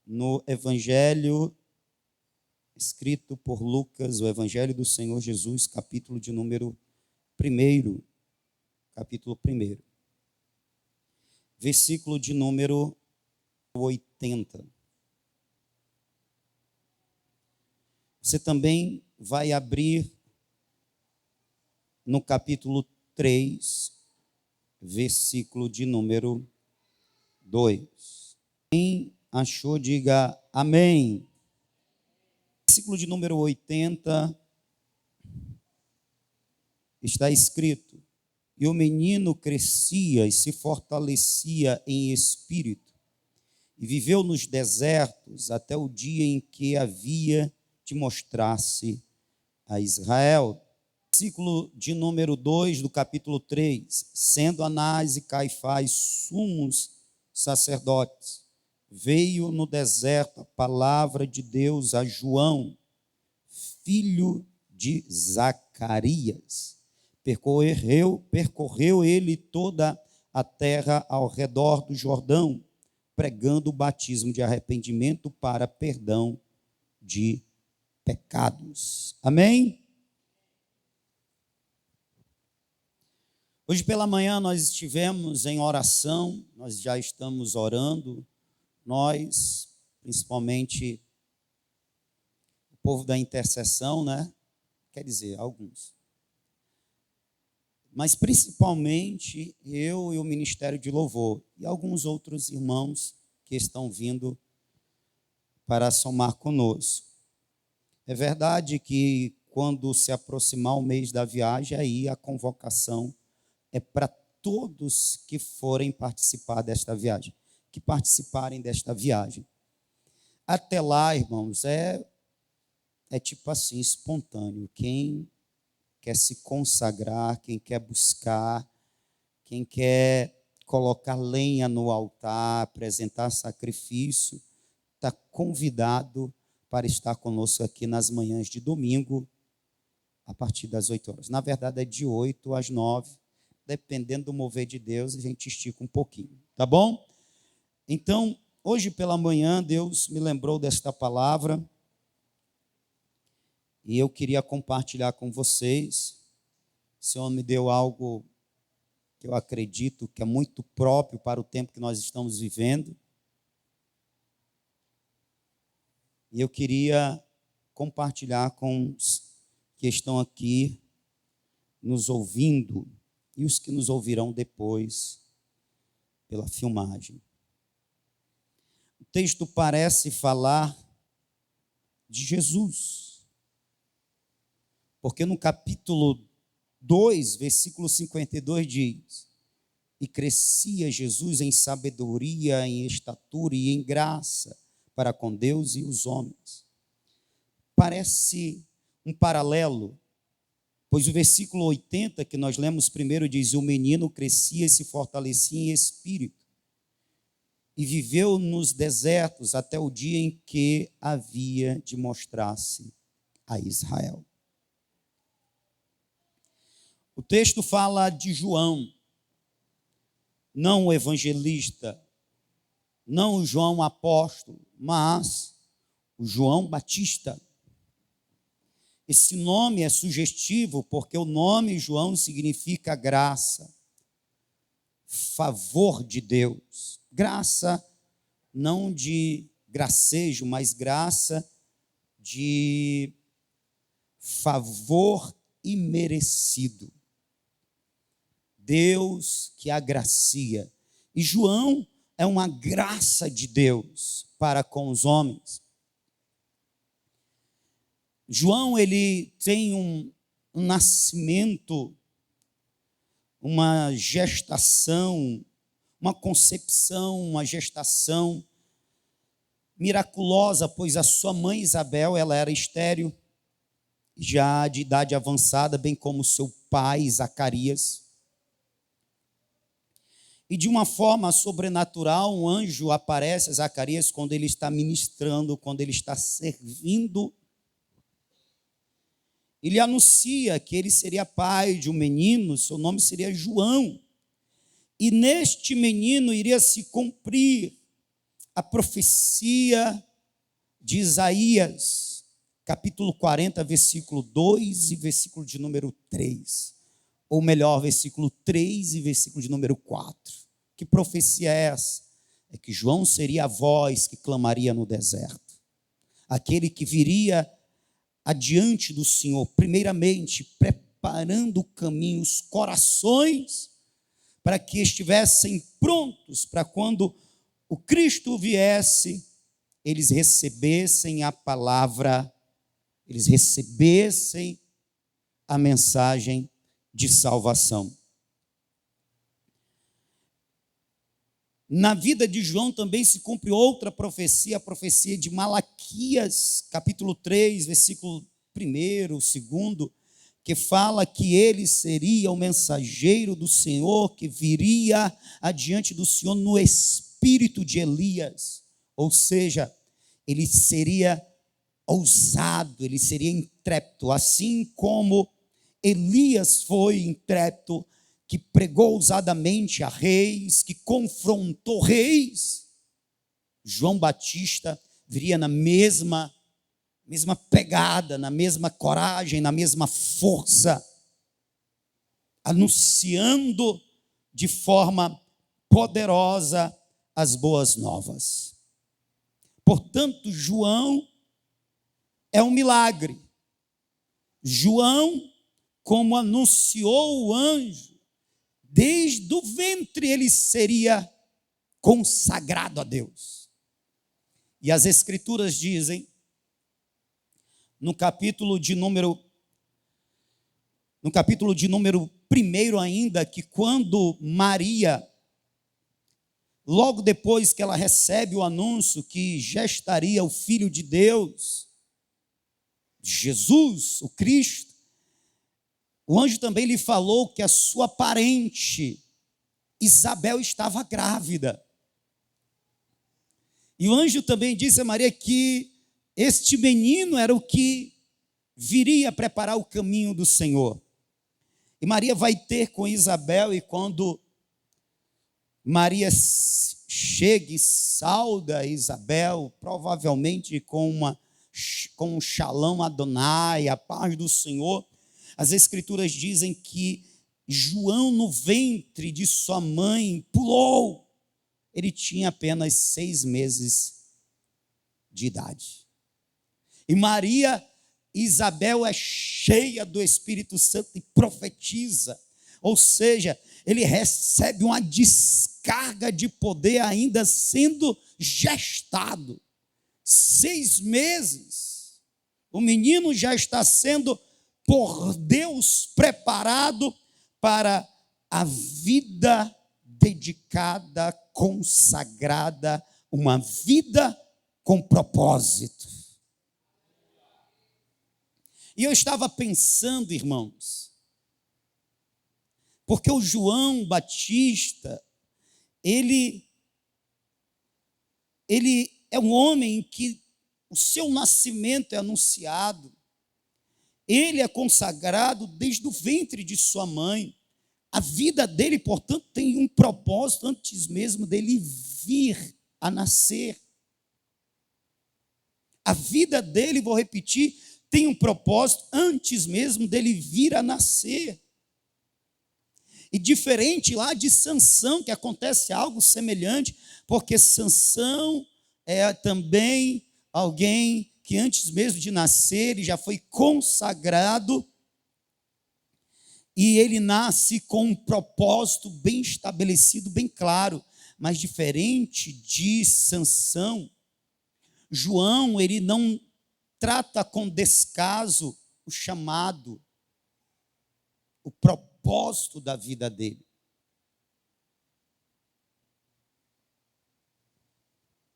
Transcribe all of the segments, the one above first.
No Evangelho escrito por Lucas, o Evangelho do Senhor Jesus, capítulo de número 1, capítulo 1, versículo de número 80. Você também vai abrir no capítulo 3, versículo de número 2. Quem achou, diga amém. Versículo de número 80 está escrito: e o menino crescia e se fortalecia em espírito, e viveu nos desertos até o dia em que havia de mostrar-se a Israel. Versículo de número 2 do capítulo 3: sendo Anás e Caifás sumos sacerdotes, veio no deserto a palavra de Deus a João, filho de Zacarias. Percorreu ele toda a terra ao redor do Jordão, pregando o batismo de arrependimento para perdão de pecados. Amém? Hoje pela manhã nós estivemos em oração, nós já estamos orando, nós, principalmente o povo da intercessão, né? Quer dizer, alguns. Mas principalmente eu e o Ministério de Louvor e alguns outros irmãos que estão vindo para somar conosco. É verdade que quando se aproximar o mês da viagem, aí a convocação é para todos que forem participar desta viagem, que participarem desta viagem. Até lá, irmãos, é tipo assim, espontâneo. Quem quer se consagrar, quem quer buscar, quem quer colocar lenha no altar, apresentar sacrifício, está convidado para estar conosco aqui nas manhãs de domingo, a partir das 8 horas. Na verdade, é de 8 às 9, dependendo do mover de Deus, a gente estica um pouquinho, tá bom? Então, hoje pela manhã, Deus me lembrou desta palavra e eu queria compartilhar com vocês. O Senhor me deu algo que eu acredito que é muito próprio para o tempo que nós estamos vivendo. E eu queria compartilhar com os que estão aqui nos ouvindo e os que nos ouvirão depois pela filmagem. O texto parece falar de Jesus, porque no capítulo 2, versículo 52 diz: e crescia Jesus em sabedoria, em estatura e em graça para com Deus e os homens. Parece um paralelo, pois o versículo 80 que nós lemos primeiro diz: o menino crescia e se fortalecia em espírito, e viveu nos desertos até o dia em que havia de mostrar-se a Israel. O texto fala de João, não o evangelista, não o João apóstolo, mas o João Batista. Esse nome é sugestivo porque o nome João significa graça, favor de Deus. Graça não de gracejo, mas graça de favor imerecido. Deus que agracia. E João é uma graça de Deus para com os homens. João, ele tem um nascimento, uma gestação, uma concepção, uma gestação miraculosa, pois a sua mãe Isabel, ela era estéril, já de idade avançada, bem como seu pai Zacarias. E de uma forma sobrenatural, um anjo aparece a Zacarias quando ele está ministrando, quando ele está servindo. ele anuncia que ele seria pai de um menino, seu nome seria João. E neste menino iria se cumprir a profecia de Isaías, capítulo 40, versículo 2 e versículo de número 3. Ou melhor, versículo 3 e versículo de número 4. Que profecia é essa? É que João seria a voz que clamaria no deserto. Aquele que viria adiante do Senhor, primeiramente preparando o caminho, os corações, para que estivessem prontos para quando o Cristo viesse, eles recebessem a palavra, eles recebessem a mensagem de salvação. Na vida de João também se cumpre outra profecia, a profecia de Malaquias, capítulo 3, versículo 1, 2, que fala que ele seria o mensageiro do Senhor, que viria adiante do Senhor no espírito de Elias, ou seja, ele seria ousado, ele seria intrépido, assim como Elias foi intrépido, que pregou ousadamente a reis, que confrontou reis. João Batista viria na mesma pegada, na mesma coragem, na mesma força, anunciando de forma poderosa as boas novas. Portanto, João é um milagre. João, como anunciou o anjo, desde o ventre ele seria consagrado a Deus. E as Escrituras dizem, no capítulo de número 1 ainda, que quando Maria, logo depois que ela recebe o anúncio que gestaria o Filho de Deus, Jesus, o Cristo, o anjo também lhe falou que a sua parente, Isabel, estava grávida. E o anjo também disse a Maria que este menino era o que viria preparar o caminho do Senhor. E Maria vai ter com Isabel, e quando Maria chega e sauda Isabel, provavelmente com um Shalom Adonai, a paz do Senhor, as Escrituras dizem que João, no ventre de sua mãe, pulou. Ele tinha apenas 6 meses de idade. E Maria, Isabel é cheia do Espírito Santo e profetiza. Ou seja, ele recebe uma descarga de poder ainda sendo gestado. 6 meses. O menino já está sendo por Deus preparado para a vida dedicada, consagrada, uma vida com propósito. E eu estava pensando, irmãos, porque o João Batista, ele é um homem que o seu nascimento é anunciado. Ele é consagrado desde o ventre de sua mãe. A vida dele, portanto, tem um propósito antes mesmo dele vir a nascer. A vida dele, vou repetir, tem um propósito antes mesmo dele vir a nascer. E diferente lá de Sansão, que acontece algo semelhante, porque Sansão é também alguém que antes mesmo de nascer, ele já foi consagrado, e ele nasce com um propósito bem estabelecido, bem claro. Mas diferente de Sansão, João, ele não trata com descaso o chamado, o propósito da vida dele.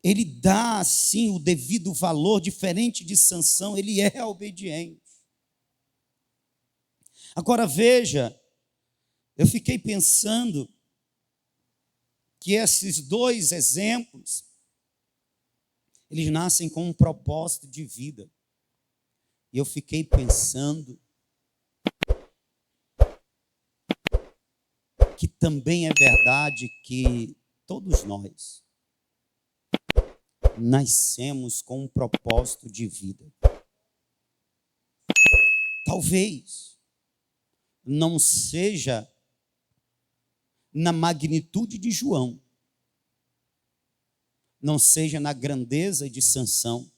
Ele dá, assim, o devido valor, diferente de Sansão, ele é obediente. Agora veja, eu fiquei pensando que esses 2 exemplos, eles nascem com um propósito de vida. E eu fiquei pensando também é verdade que todos nós nascemos com um propósito de vida. Talvez não seja na magnitude de João, não seja na grandeza de Sansão.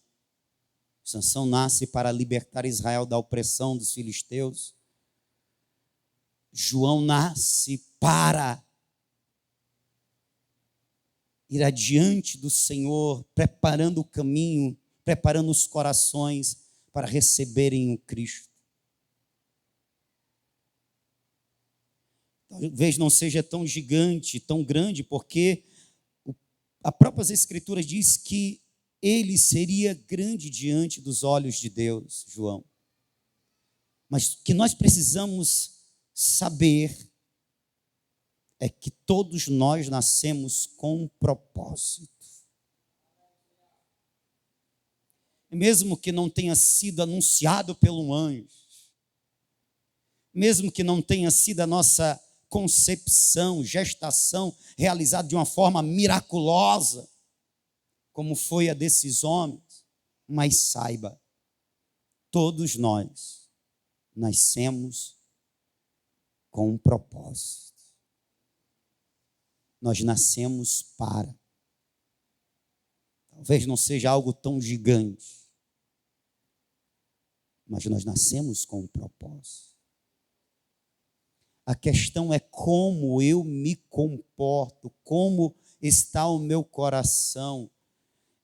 Sansão nasce para libertar Israel da opressão dos filisteus. João nasce para ir adiante do Senhor, preparando o caminho, preparando os corações para receberem o Cristo. Talvez não seja tão gigante, tão grande, porque a própria Escritura diz que ele seria grande diante dos olhos de Deus, João. Mas o que nós precisamos saber é que todos nós nascemos com um propósito. Mesmo que não tenha sido anunciado pelo anjo, mesmo que não tenha sido a nossa concepção, gestação, realizada de uma forma miraculosa, como foi a desses homens, mas saiba, todos nós nascemos com um propósito. Nós nascemos para. Talvez não seja algo tão gigante, mas nós nascemos com um propósito. A questão é como eu me comporto, como está o meu coração,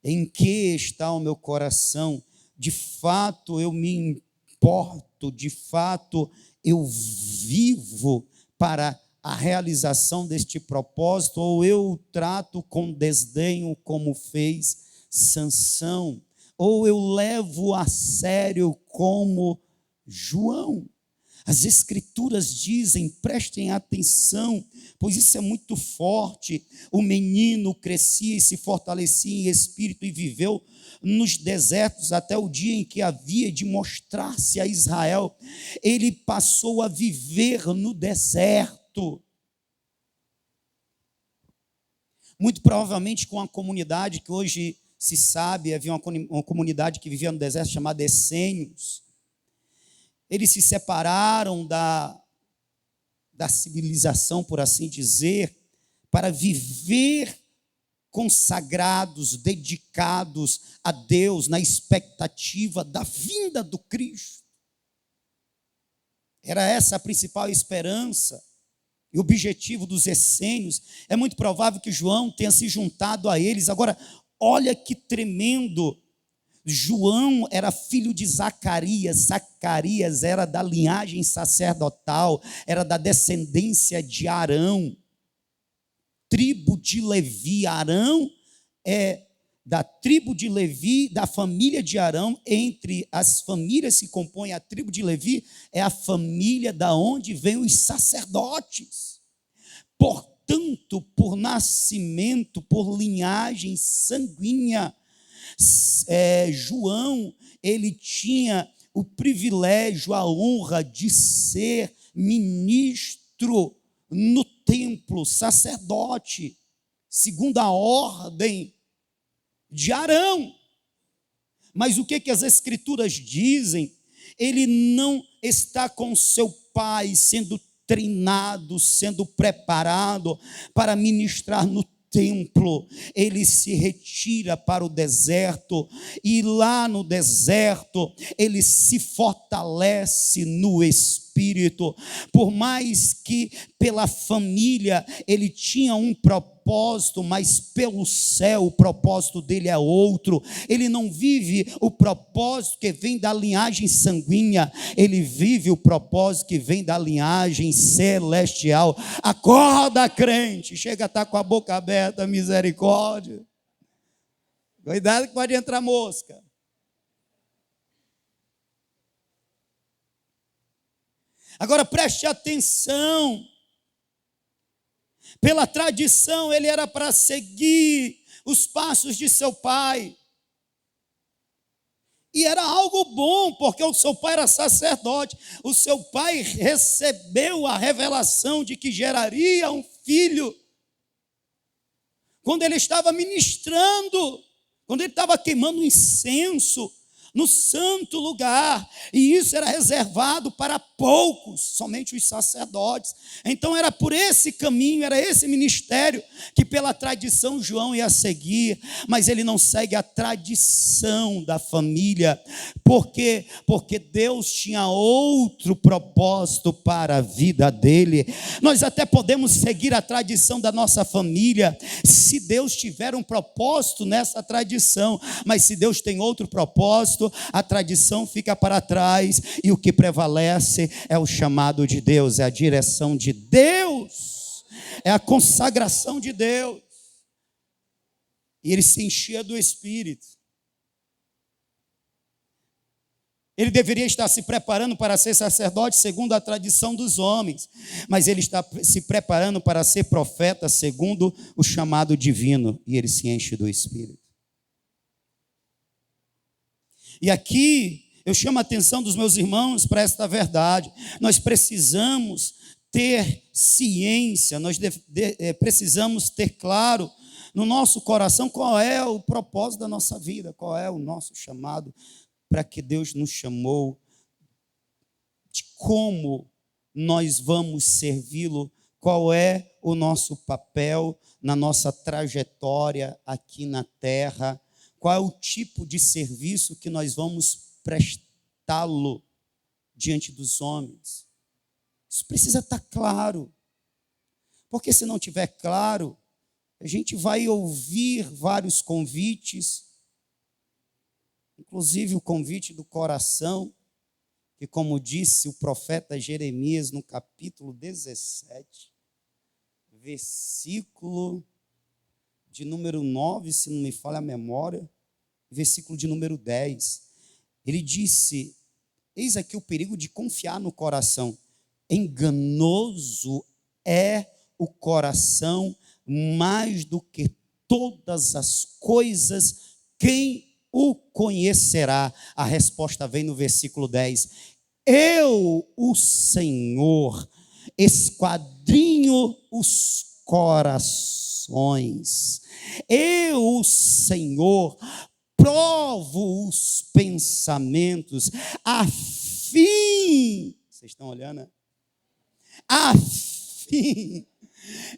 em que está o meu coração. De fato eu me importo, de fato eu vivo para a realização deste propósito, ou eu trato com desdenho como fez Sansão, ou eu levo a sério como João. As Escrituras dizem, prestem atenção, pois isso é muito forte. O menino crescia e se fortalecia em espírito e viveu nos desertos até o dia em que havia de mostrar-se a Israel. Ele passou a viver no deserto. Muito provavelmente com a comunidade que hoje se sabe, havia uma comunidade que vivia no deserto chamada essênios. Eles se separaram da civilização, por assim dizer, para viver consagrados, dedicados a Deus, na expectativa da vinda do Cristo. Era essa a principal esperança e objetivo dos essênios. É muito provável que João tenha se juntado a eles. Agora, olha que tremendo. João era filho de Zacarias. Zacarias era da linhagem sacerdotal, era da descendência de Arão, tribo de Levi. Arão é da tribo de Levi, da família de Arão. Entre as famílias que compõem a tribo de Levi, é a família da onde vêm os sacerdotes. Portanto, por nascimento, por linhagem sanguínea, João, ele tinha o privilégio, a honra de ser ministro no templo, sacerdote, segundo a ordem de Arão. Mas o que as Escrituras dizem? Ele não está com seu pai sendo treinado, sendo preparado para ministrar no templo. Ele se retira para o deserto, e lá no deserto ele se fortalece no espírito. Por mais que pela família ele tinha um propósito, mas pelo céu o propósito dele é outro. Ele não vive o propósito que vem da linhagem sanguínea, ele vive o propósito que vem da linhagem celestial. Acorda, crente, chega a estar com a boca aberta, misericórdia. Cuidado que pode entrar mosca. Agora preste atenção. Pela tradição, ele era para seguir os passos de seu pai. E era algo bom, porque o seu pai era sacerdote. O seu pai recebeu a revelação de que geraria um filho, quando ele estava ministrando, quando ele estava queimando incenso no santo lugar, e isso era reservado para poucos, somente os sacerdotes. Então era por esse caminho, era esse ministério que pela tradição João ia seguir, mas ele não segue a tradição da família. Por quê? Porque Deus tinha outro propósito para a vida dele. Nós até podemos seguir a tradição da nossa família, se Deus tiver um propósito nessa tradição, mas se Deus tem outro propósito, a tradição fica para trás, e o que prevalece é o chamado de Deus, é a direção de Deus, é a consagração de Deus. E ele se enchia do Espírito. Ele deveria estar se preparando para ser sacerdote segundo a tradição dos homens, mas ele está se preparando para ser profeta segundo o chamado divino, e ele se enche do Espírito. E aqui eu chamo a atenção dos meus irmãos para esta verdade. Nós precisamos ter ciência, nós precisamos ter claro no nosso coração qual é o propósito da nossa vida, qual é o nosso chamado, para que Deus nos chamou, de como nós vamos servi-lo, qual é o nosso papel na nossa trajetória aqui na terra, qual é o tipo de serviço que nós vamos prestá-lo diante dos homens. Isso precisa estar claro, porque se não estiver claro, a gente vai ouvir vários convites, inclusive o convite do coração, que, como disse o profeta Jeremias no capítulo 17, versículo de número 9, se não me falha a memória, versículo de número 10. Ele disse: eis aqui o perigo de confiar no coração. Enganoso é o coração mais do que todas as coisas, quem o conhecerá? A resposta vem no versículo 10. Eu, o Senhor, esquadrinho os corações. Eu, o Senhor, provo os pensamentos, a fim, vocês estão olhando, né? A fim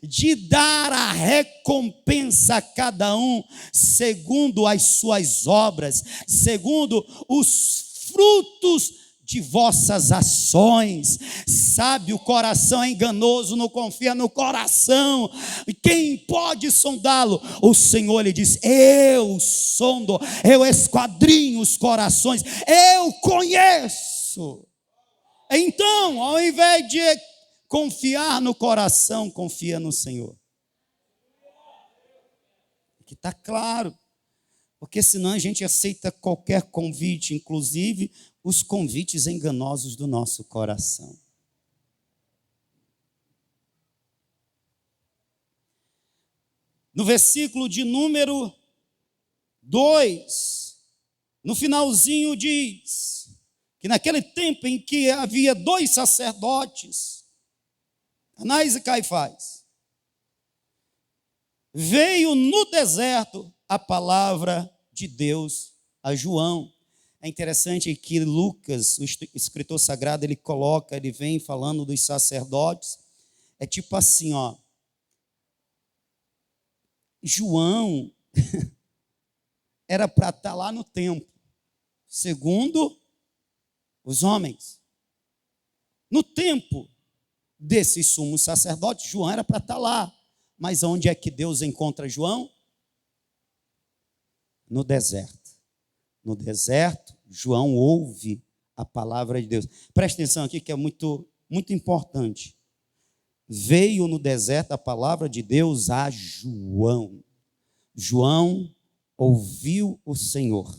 de dar a recompensa a cada um segundo as suas obras, segundo os frutos de vossas ações. Sabe, o coração é enganoso, não confia no coração. Quem pode sondá-lo? O Senhor lhe diz: eu sondo, eu esquadrinho os corações, eu conheço. Então, ao invés de confiar no coração, confia no Senhor. Aqui está claro, porque senão a gente aceita qualquer convite, inclusive os convites enganosos do nosso coração. No versículo de número 2, no finalzinho diz que naquele tempo em que havia 2 sacerdotes, Anás e Caifás, veio no deserto a palavra de Deus a João. É interessante que Lucas, o escritor sagrado, ele vem falando dos sacerdotes. É tipo assim, ó. João era para estar lá no templo, segundo os homens. No tempo desses sumos sacerdotes, João era para estar lá. Mas onde é que Deus encontra João? No deserto. No deserto, João ouve a palavra de Deus. Presta atenção aqui que é muito, muito importante. Veio no deserto a palavra de Deus a João. João ouviu o Senhor.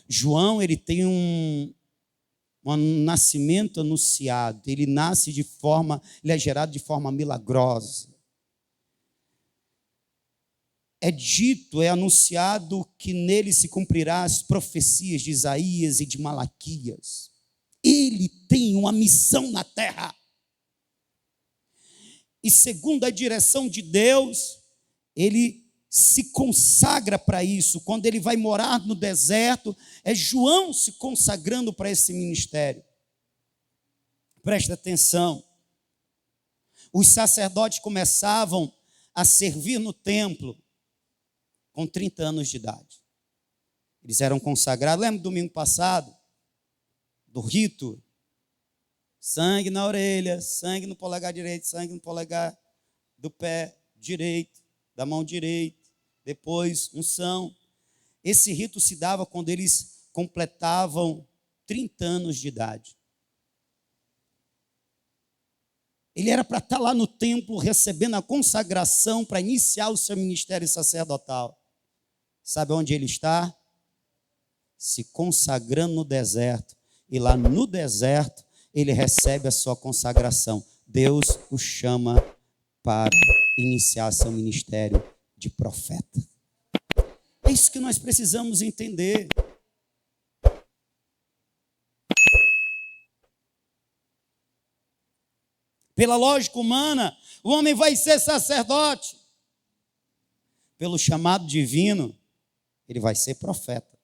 João, ele tem um nascimento anunciado. Ele é gerado de forma milagrosa. É dito, é anunciado que nele se cumprirá as profecias de Isaías e de Malaquias. Ele tem uma missão na terra. e segundo a direção de Deus, ele se consagra para isso. Quando ele vai morar no deserto, é João se consagrando para esse ministério. Presta atenção. Os sacerdotes começavam a servir no templo com 30 anos de idade. Eles eram consagrados. Lembra do domingo passado? Do rito? Sangue na orelha, sangue no polegar direito, sangue no polegar do pé direito, da mão direita, depois unção. Esse rito se dava quando eles completavam 30 anos de idade. Ele era para estar lá no templo recebendo a consagração para iniciar o seu ministério sacerdotal. Sabe onde ele está? Se consagrando no deserto. E lá no deserto, ele recebe a sua consagração. Deus o chama para iniciar seu ministério de profeta. É isso que nós precisamos entender. Pela lógica humana, o homem vai ser sacerdote. Pelo chamado divino, ele vai ser profeta.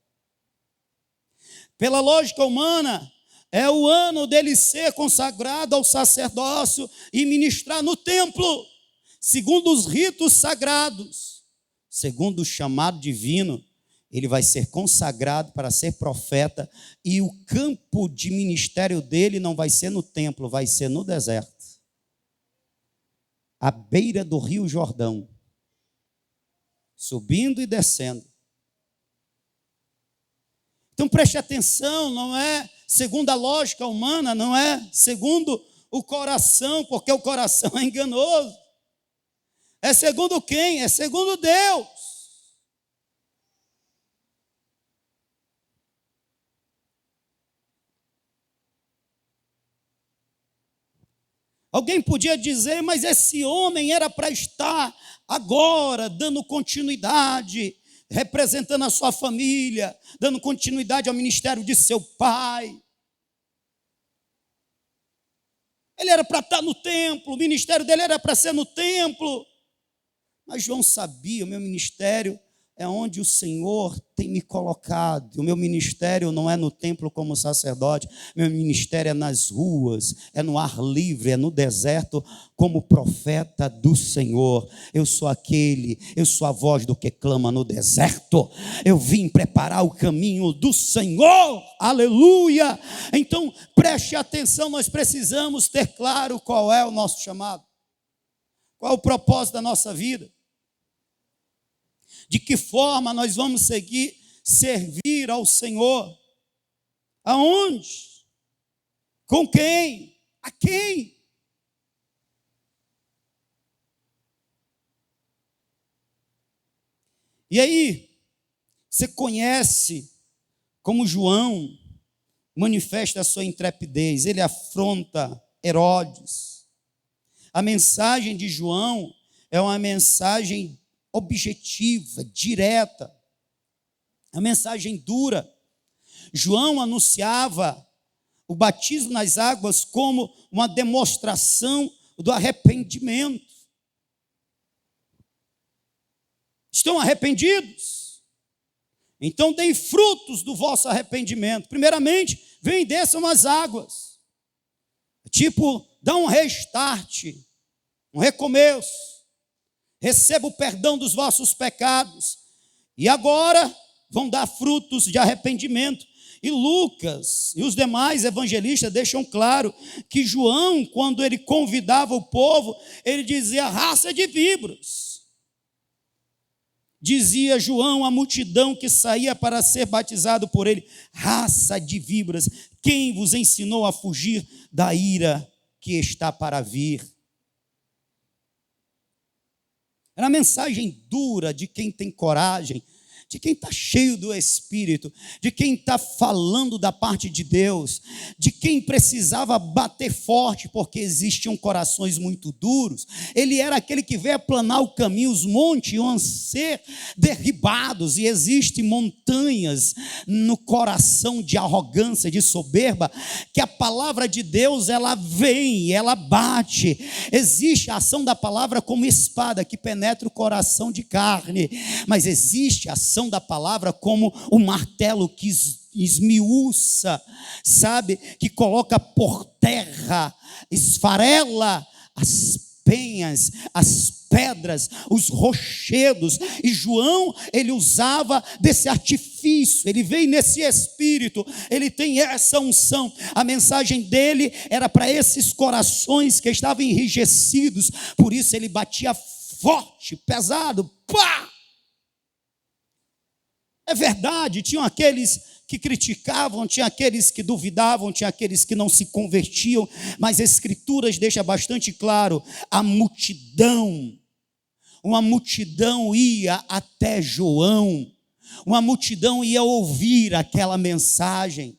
Pela lógica humana, é o ano dele ser consagrado ao sacerdócio e ministrar no templo, segundo os ritos sagrados. Segundo o chamado divino, ele vai ser consagrado para ser profeta, e o campo de ministério dele não vai ser no templo, vai ser no deserto, à beira do rio Jordão, subindo e descendo. Então preste atenção, não é segundo a lógica humana, não é segundo o coração, porque o coração é enganoso. É segundo quem? É segundo Deus. Alguém podia dizer, mas esse homem era para estar agora dando continuidade, representando a sua família, dando continuidade ao ministério de seu pai. Ele era para estar no templo, o ministério dele era para ser no templo. Mas João sabia, o meu ministério é onde o Senhor tem me colocado. O meu ministério não é no templo como sacerdote, meu ministério é nas ruas, é no ar livre, é no deserto como profeta do Senhor. Eu sou a voz do que clama no deserto. Eu vim preparar o caminho do Senhor, aleluia. Então preste atenção, nós precisamos ter claro qual é o nosso chamado, qual é o propósito da nossa vida. De que forma nós vamos servir ao Senhor? Aonde? Com quem? A quem? E aí, você conhece como João manifesta a sua intrepidez. Ele afronta Herodes. A mensagem de João é uma mensagem objetiva, direta, a mensagem dura. João anunciava o batismo nas águas como uma demonstração do arrependimento. Estão arrependidos? Então deem frutos do vosso arrependimento. Primeiramente, vem e desçam as águas. Tipo, dá um restart, um recomeço. Receba o perdão dos vossos pecados. E agora vão dar frutos de arrependimento. E Lucas e os demais evangelistas deixam claro que João, quando ele convidava o povo, ele dizia raça de víboras. Dizia João à multidão que saía para ser batizado por ele, raça de víboras, quem vos ensinou a fugir da ira que está para vir? Era a mensagem dura de quem tem coragem de quem está cheio do Espírito, de quem está falando da parte de Deus, de quem precisava bater forte, porque existiam corações muito duros. Ele era aquele que veio aplanar o caminho, os montes iam ser derribados, e existem montanhas no coração de arrogância, de soberba, que a palavra de Deus, ela vem, ela bate. Existe a ação da palavra como espada, que penetra o coração de carne, mas existe a ação da palavra como o martelo que esmiuça, sabe, que coloca por terra, esfarela as penhas, as pedras, os rochedos. E João, ele usava desse artifício, ele veio nesse espírito, ele tem essa unção. A mensagem dele era para esses corações que estavam enrijecidos, por isso ele batia forte, pesado, pá! É verdade, tinham aqueles que criticavam, tinha aqueles que duvidavam, tinha aqueles que não se convertiam, mas as Escrituras deixam bastante claro, uma multidão ia até João, uma multidão ia ouvir aquela mensagem,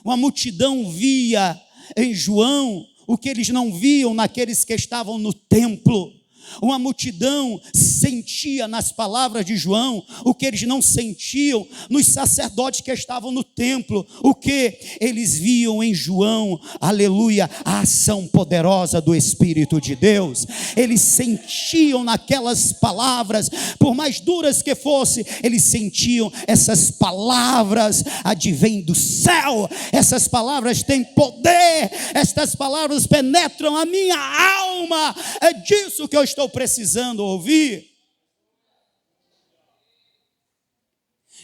uma multidão via em João o que eles não viam naqueles que estavam no templo. Uma multidão sentia nas palavras de João o que eles não sentiam nos sacerdotes que estavam no templo. O que eles viam em João, aleluia, a ação poderosa do Espírito de Deus. Eles sentiam naquelas palavras, por mais duras que fossem, eles sentiam essas palavras advêm do céu, essas palavras têm poder, estas palavras penetram a minha alma. É disso que eu estou precisando ouvir.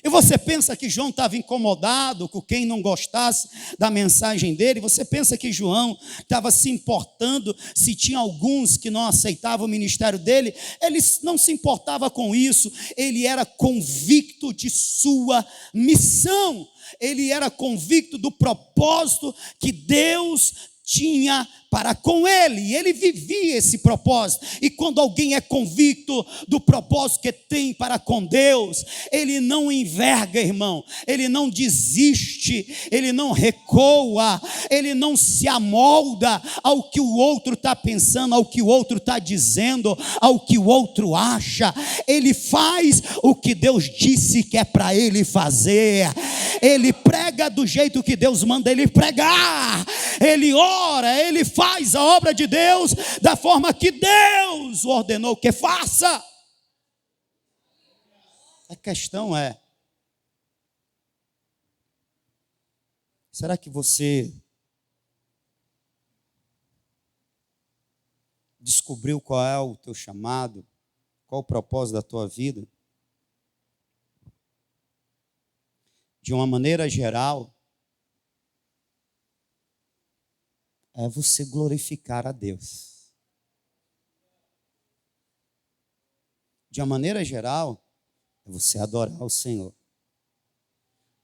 E você pensa que João estava incomodado com quem não gostasse da mensagem dele? Você pensa que João estava se importando se tinha alguns que não aceitavam o ministério dele? Ele não se importava com isso. Ele era convicto de sua missão. Ele era convicto do propósito que Deus tinha para com ele, e ele vivia esse propósito. E quando alguém é convicto do propósito que tem para com Deus, ele não enverga, irmão, ele não desiste, ele não recua, ele não se amolda ao que o outro está pensando, ao que o outro está dizendo, ao que o outro acha. Ele faz o que Deus disse que é para ele fazer. Ele prega do jeito que Deus manda ele pregar, ele ora, ele faz a obra de Deus da forma que Deus ordenou que faça. A questão é: será que você descobriu qual é o teu chamado? Qual o propósito da tua vida? De uma maneira geral, é você glorificar a Deus. De uma maneira geral, é você adorar o Senhor.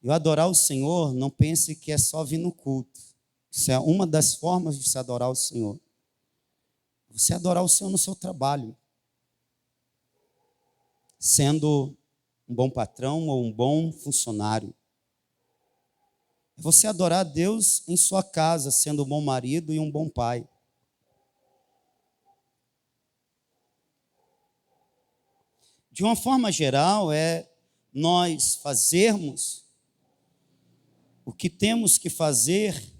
E o adorar o Senhor, não pense que é só vir no culto. Isso é uma das formas de se adorar o Senhor. Você adorar o Senhor no seu trabalho, sendo um bom patrão ou um bom funcionário. É você adorar a Deus em sua casa, sendo um bom marido e um bom pai. De uma forma geral, é nós fazermos o que temos que fazer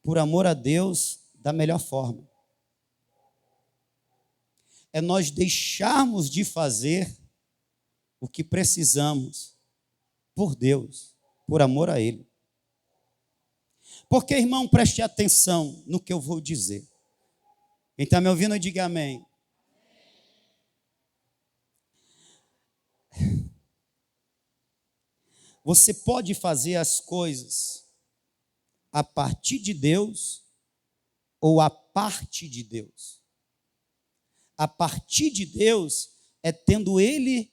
por amor a Deus da melhor forma. É nós deixarmos de fazer o que precisamos por Deus, por amor a Ele. Porque, irmão, preste atenção no que eu vou dizer. Quem está me ouvindo, diga amém. Você pode fazer as coisas a partir de Deus ou a parte de Deus. A partir de Deus é tendo Ele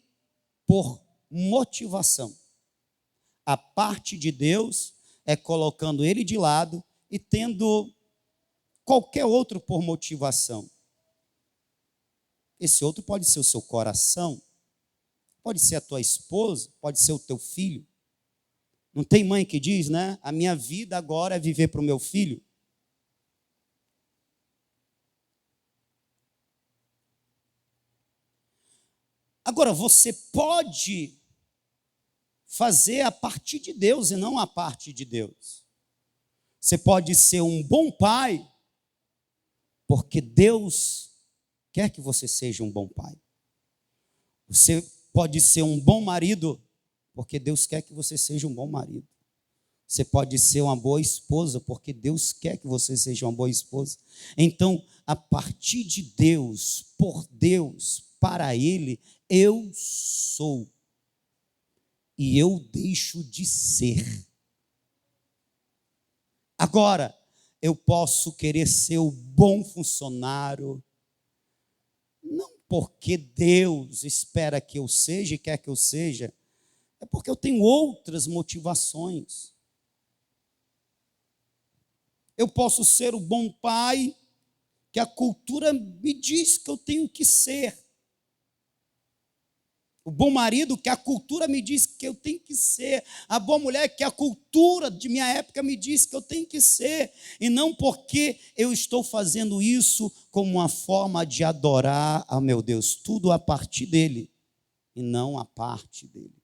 por motivação. A parte de Deus é colocando Ele de lado e tendo qualquer outro por motivação. Esse outro pode ser o seu coração, Pode ser a tua esposa, pode ser o teu filho. Não tem mãe que diz, né? A minha vida agora é viver para o meu filho. Agora, você pode fazer a partir de Deus e não a parte de Deus. Você pode ser um bom pai, porque Deus quer que você seja um bom pai. Você pode ser um bom marido, porque Deus quer que você seja um bom marido. Você pode ser uma boa esposa, porque Deus quer que você seja uma boa esposa. Então, a partir de Deus, por Deus, para Ele, eu sou. E eu deixo de ser. Agora, eu posso querer ser o bom funcionário, não porque Deus espera que eu seja e quer que eu seja, é porque eu tenho outras motivações. Eu posso ser o bom pai que a cultura me diz que eu tenho que ser. O bom marido que a cultura me diz que eu tenho que ser. A boa mulher que a cultura de minha época me diz que eu tenho que ser. E não porque eu estou fazendo isso como uma forma de adorar a meu Deus. Tudo a partir dele e não a parte dele.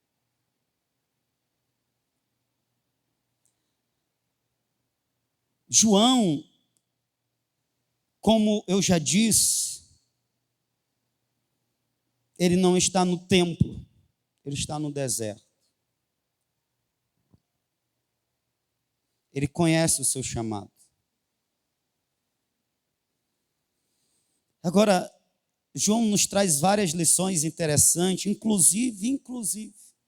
João, como eu já disse, ele não está no templo, ele está no deserto. Ele conhece o seu chamado. Agora, João nos traz várias lições interessantes, inclusive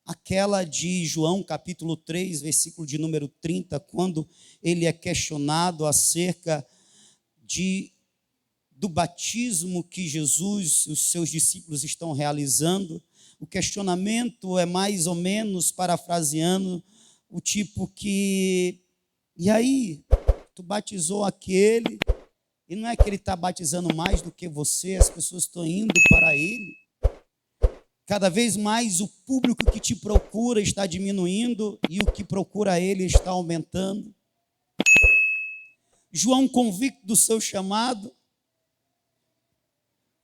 aquela de João, capítulo 3, versículo de número 30, quando ele é questionado acerca do batismo que Jesus e os seus discípulos estão realizando. O questionamento é mais ou menos, parafraseando, o tipo que, e aí, tu batizou aquele, e não é que ele está batizando mais do que você, as pessoas estão indo para ele. Cada vez mais o público que te procura está diminuindo e o que procura ele está aumentando. João, convicto do seu chamado,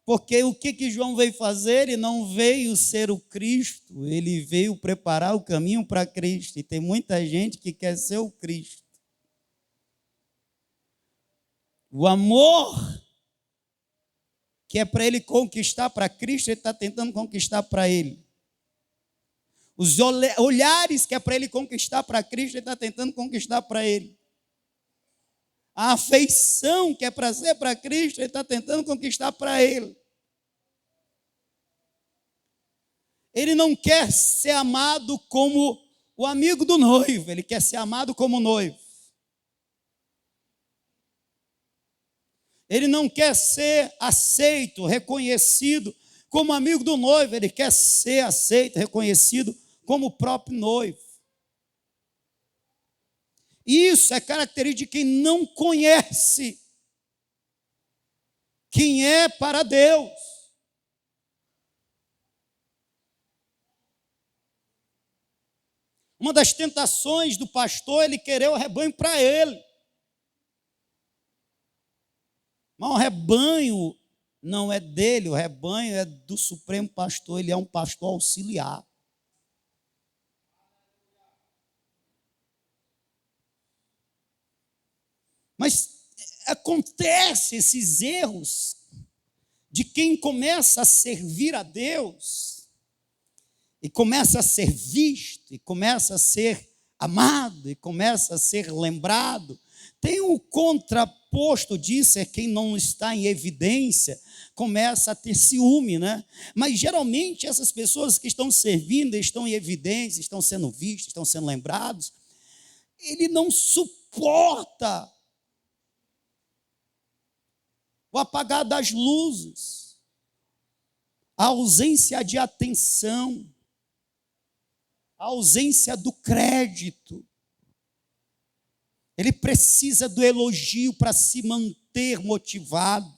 porque o que João veio fazer? Ele não veio ser o Cristo, ele veio preparar o caminho para Cristo. E tem muita gente que quer ser o Cristo. O amor que é para ele conquistar para Cristo, ele está tentando conquistar para ele. Os olhares que é para ele conquistar para Cristo, ele está tentando conquistar para ele. A afeição que é para ser para Cristo, ele está tentando conquistar para ele. Ele não quer ser amado como o amigo do noivo, ele quer ser amado como noivo. Ele não quer ser aceito, reconhecido como amigo do noivo, ele quer ser aceito, reconhecido como o próprio noivo. Isso é característica de quem não conhece quem é para Deus. Uma das tentações do pastor é ele querer o rebanho para ele. Mas o rebanho não é dele, o rebanho é do Supremo Pastor, ele é um pastor auxiliar. Mas acontece esses erros de quem começa a servir a Deus, e começa a ser visto, e começa a ser amado, e começa a ser lembrado. Tem o contraposto disso, é quem não está em evidência, começa a ter ciúme, né? Mas geralmente essas pessoas que estão servindo, estão em evidência, estão sendo vistos, estão sendo lembrados, ele não suporta o apagar das luzes, a ausência de atenção, a ausência do crédito. Ele precisa do elogio para se manter motivado.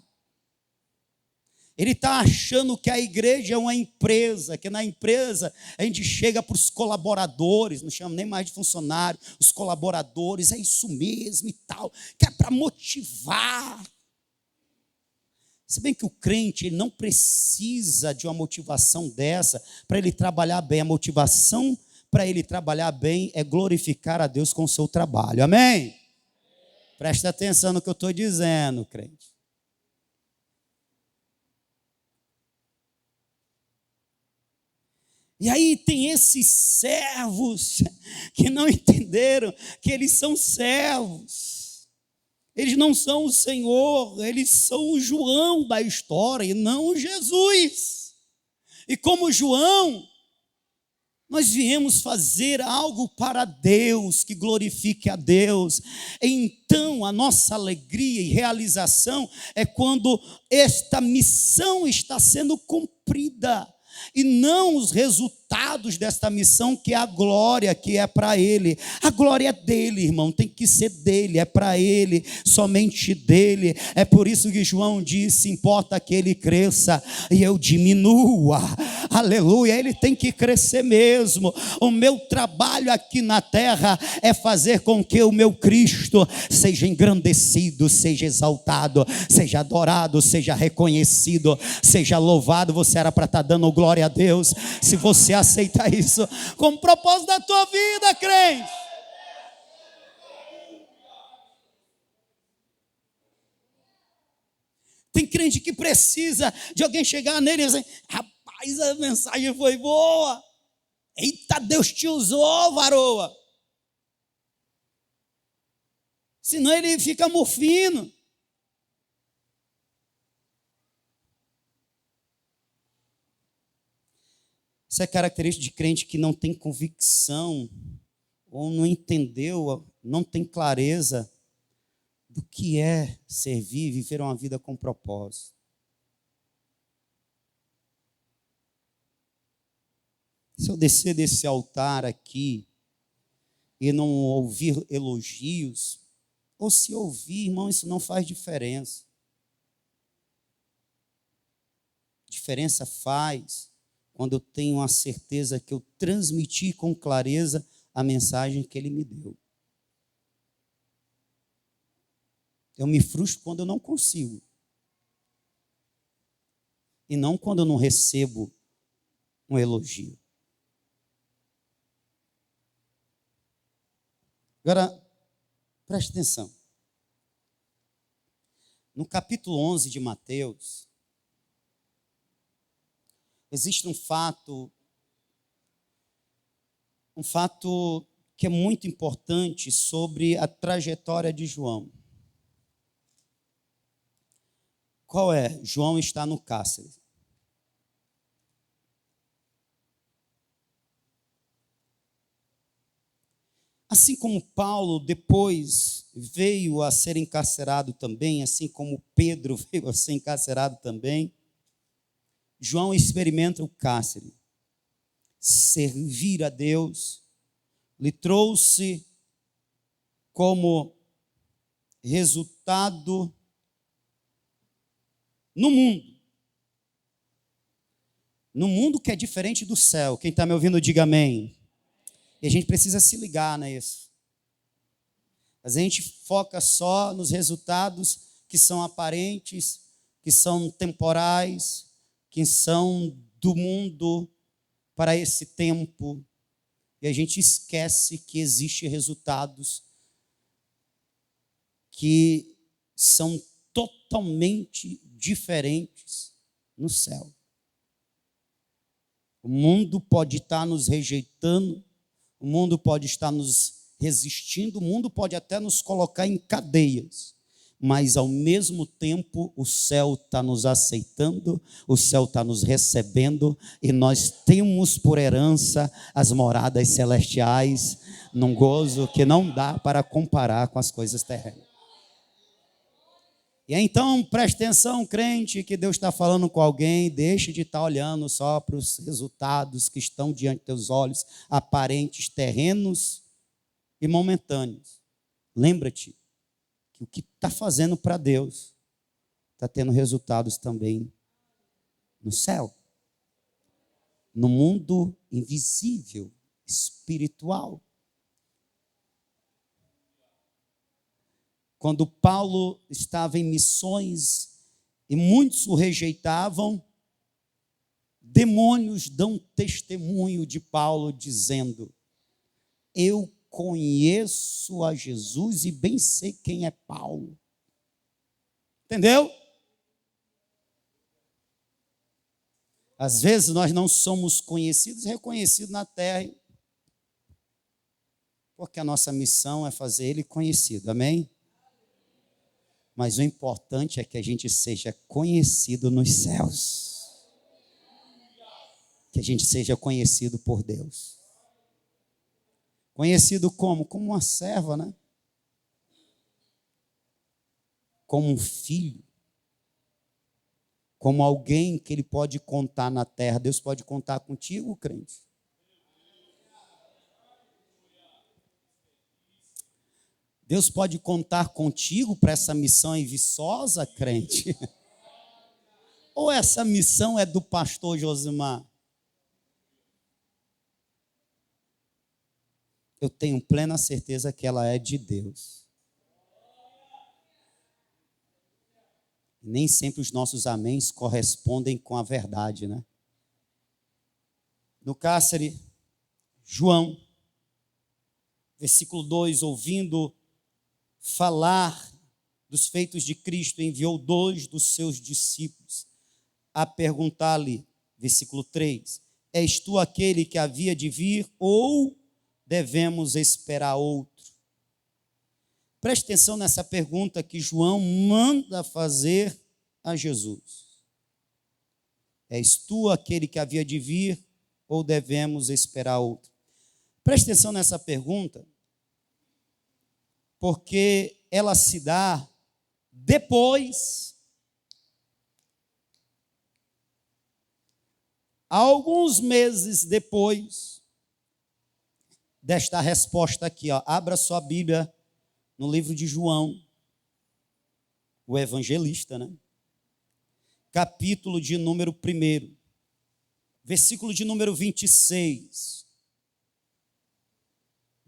Ele está achando que a igreja é uma empresa, que na empresa a gente chega para os colaboradores, não chama nem mais de funcionário, os colaboradores, é isso mesmo e tal, que é para motivar. Se bem que o crente ele não precisa de uma motivação dessa para ele trabalhar bem. A motivação para ele trabalhar bem é glorificar a Deus com o seu trabalho. Amém? Presta atenção no que eu estou dizendo, crente. E aí tem esses servos que não entenderam que eles são servos. Eles não são o Senhor, eles são o João da história e não o Jesus. E como João, nós viemos fazer algo para Deus, que glorifique a Deus. Então, a nossa alegria e realização é quando esta missão está sendo cumprida. E não os resultados desta missão, que é a glória que é para Ele. A glória é dele, irmão, tem que ser dele, é para Ele, somente dele. É por isso que João disse: importa que Ele cresça e eu diminua. Aleluia, Ele tem que crescer mesmo. O meu trabalho aqui na terra é fazer com que o meu Cristo seja engrandecido, seja exaltado, seja adorado, seja reconhecido, seja louvado. Você era para estar dando glória a Deus, se você aceitar isso como propósito da tua vida, crente. Tem crente que precisa de alguém chegar nele e dizer: rapaz, a mensagem foi boa, eita, Deus te usou, varoa. Senão ele fica mufino. Isso é característica de crente que não tem convicção, ou não entendeu, não tem clareza do que é servir e viver uma vida com propósito. Se eu descer desse altar aqui e não ouvir elogios, ou se ouvir, irmão, isso não faz diferença. Diferença faz quando eu tenho a certeza que eu transmiti com clareza a mensagem que Ele me deu. Eu me frustro quando eu não consigo. E não quando eu não recebo um elogio. Agora, preste atenção. No capítulo 11 de Mateus, existe um fato que é muito importante sobre a trajetória de João. Qual é? João está no cárcere. Assim como Paulo depois veio a ser encarcerado também, assim como Pedro veio a ser encarcerado também, João experimenta o cárcere. Servir a Deus lhe trouxe como resultado no mundo. No mundo que é diferente do céu. Quem está me ouvindo, diga amém. E a gente precisa se ligar nisso. Mas a gente foca só nos resultados que são aparentes, que são temporais, que são do mundo para esse tempo. E a gente esquece que existem resultados que são totalmente diferentes no céu. O mundo pode estar nos rejeitando, o mundo pode estar nos resistindo, o mundo pode até nos colocar em cadeias, mas ao mesmo tempo o céu está nos aceitando, o céu está nos recebendo, e nós temos por herança as moradas celestiais, num gozo que não dá para comparar com as coisas terrenas. E então, preste atenção, crente, que Deus está falando com alguém, deixe de estar olhando só para os resultados que estão diante dos teus olhos, aparentes, terrenos e momentâneos. Lembra-te que o que está fazendo para Deus está tendo resultados também No céu. No mundo invisível, espiritual. Quando Paulo estava em missões e muitos o rejeitavam, demônios dão testemunho de Paulo dizendo: eu conheço a Jesus e bem sei quem é Paulo. Entendeu? Às vezes nós não somos conhecidos e reconhecidos na terra, porque a nossa missão é fazer ele conhecido, amém? Mas o importante é que a gente seja conhecido nos céus. Que a gente seja conhecido por Deus. Conhecido como? Como uma serva, né? Como um filho. Como alguém que ele pode contar na terra. Deus pode contar contigo, crente. Deus pode contar contigo para essa missão viçosa, crente? Ou essa missão é do pastor Josimar? Eu tenho plena certeza que ela é de Deus. Nem sempre os nossos améns correspondem com a verdade, né? No cárcere, João, versículo 2, ouvindo falar dos feitos de Cristo, enviou 2 dos seus discípulos a perguntar-lhe, versículo 3, és tu aquele que havia de vir ou devemos esperar outro? Preste atenção nessa pergunta que João manda fazer a Jesus. És tu aquele que havia de vir ou devemos esperar outro? Preste atenção nessa pergunta, porque ela se dá depois, alguns meses depois desta resposta aqui, ó. Abra sua Bíblia no livro de João, o evangelista, né? Capítulo de número 1, versículo de número 26.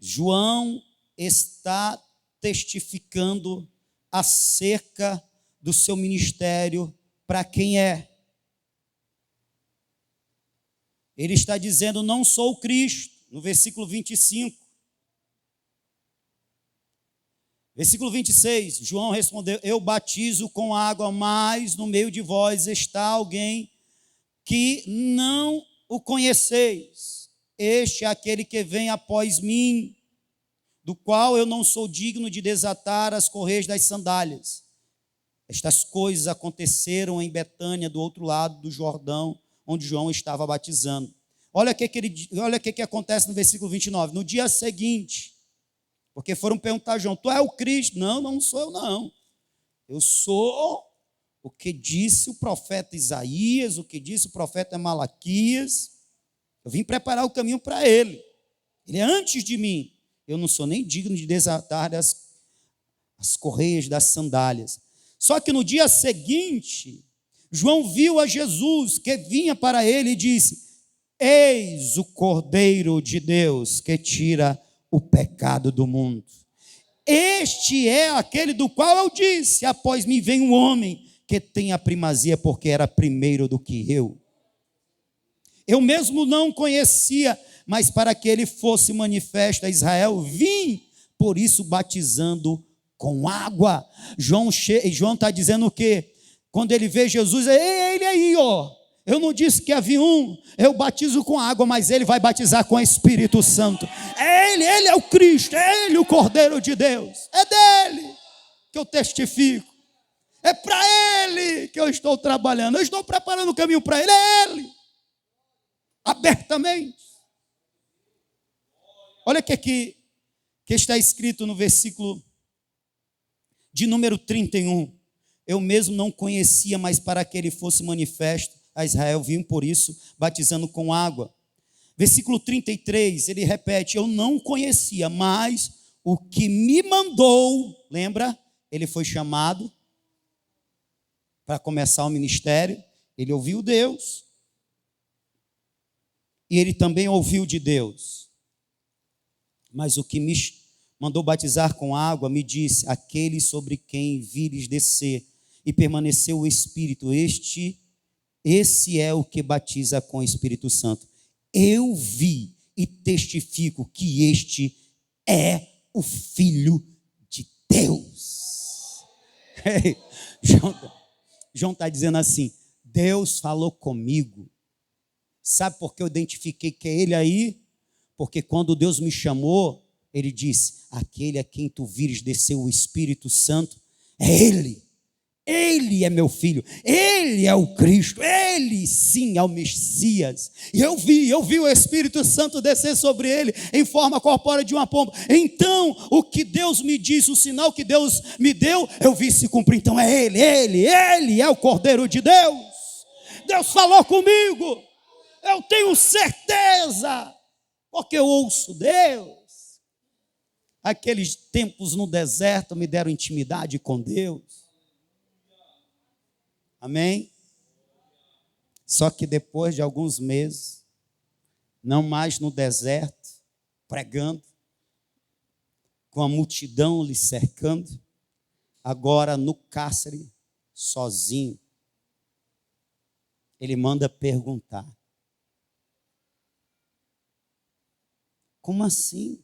João está testificando acerca do seu ministério para quem é. Ele está dizendo: não sou o Cristo, no versículo 25. Versículo 26, João respondeu: eu batizo com água, mas no meio de vós está alguém que não o conheceis. Este é aquele que vem após mim, do qual eu não sou digno de desatar as correias das sandálias. Estas coisas aconteceram em Betânia, do outro lado do Jordão, onde João estava batizando. Olha o que acontece no versículo 29. No dia seguinte, porque foram perguntar a João: tu é o Cristo? Não, não sou eu não. Eu sou o que disse o profeta Isaías, o que disse o profeta Malaquias. Eu vim preparar o caminho para ele. Ele é antes de mim. Eu não sou nem digno de desatar as correias das sandálias. Só que no dia seguinte, João viu a Jesus que vinha para ele e disse: eis o Cordeiro de Deus que tira o pecado do mundo. Este é aquele do qual eu disse: após mim vem um homem que tem a primazia, porque era primeiro do que eu. Eu mesmo não conhecia, mas para que ele fosse manifesto a Israel, vim, por isso batizando com água. João está dizendo o quê? Quando ele vê Jesus, é ele aí, ó. Eu não disse que havia um, eu batizo com água, mas ele vai batizar com o Espírito Santo. É ele é o Cristo, é ele o Cordeiro de Deus. É dele que eu testifico. É para ele que eu estou trabalhando. Eu estou preparando o caminho para ele, é ele. Abertamente. Olha o que está escrito no versículo de número 31. Eu mesmo não conhecia, mas para que ele fosse manifesto a Israel, vim por isso, batizando com água. Versículo 33, ele repete: eu não conhecia, mas o que me mandou, lembra? Ele foi chamado para começar o ministério, Ele ouviu Deus. E ele também ouviu de Deus. Mas o que me mandou batizar com água me disse: aquele sobre quem vires descer e permanecer o Espírito, esse é o que batiza com o Espírito Santo. Eu vi e testifico que este é o Filho de Deus. Ei, João está dizendo assim: Deus falou comigo. Sabe por que eu identifiquei que é ele aí? Porque quando Deus me chamou, ele disse: aquele a quem tu vires descer o Espírito Santo, é ele. Ele é meu filho, ele é o Cristo, ele sim é o Messias. E eu vi o Espírito Santo descer sobre ele em forma corpórea de uma pomba. Então, o que Deus me disse, o sinal que Deus me deu, eu vi se cumprir. Então é ele é o Cordeiro de Deus. Deus falou comigo. Eu tenho certeza, porque eu ouço Deus. Aqueles tempos no deserto me deram intimidade com Deus. Amém? Só que depois de alguns meses, não mais no deserto, pregando, com a multidão lhe cercando, agora no cárcere, sozinho, ele manda perguntar: como assim?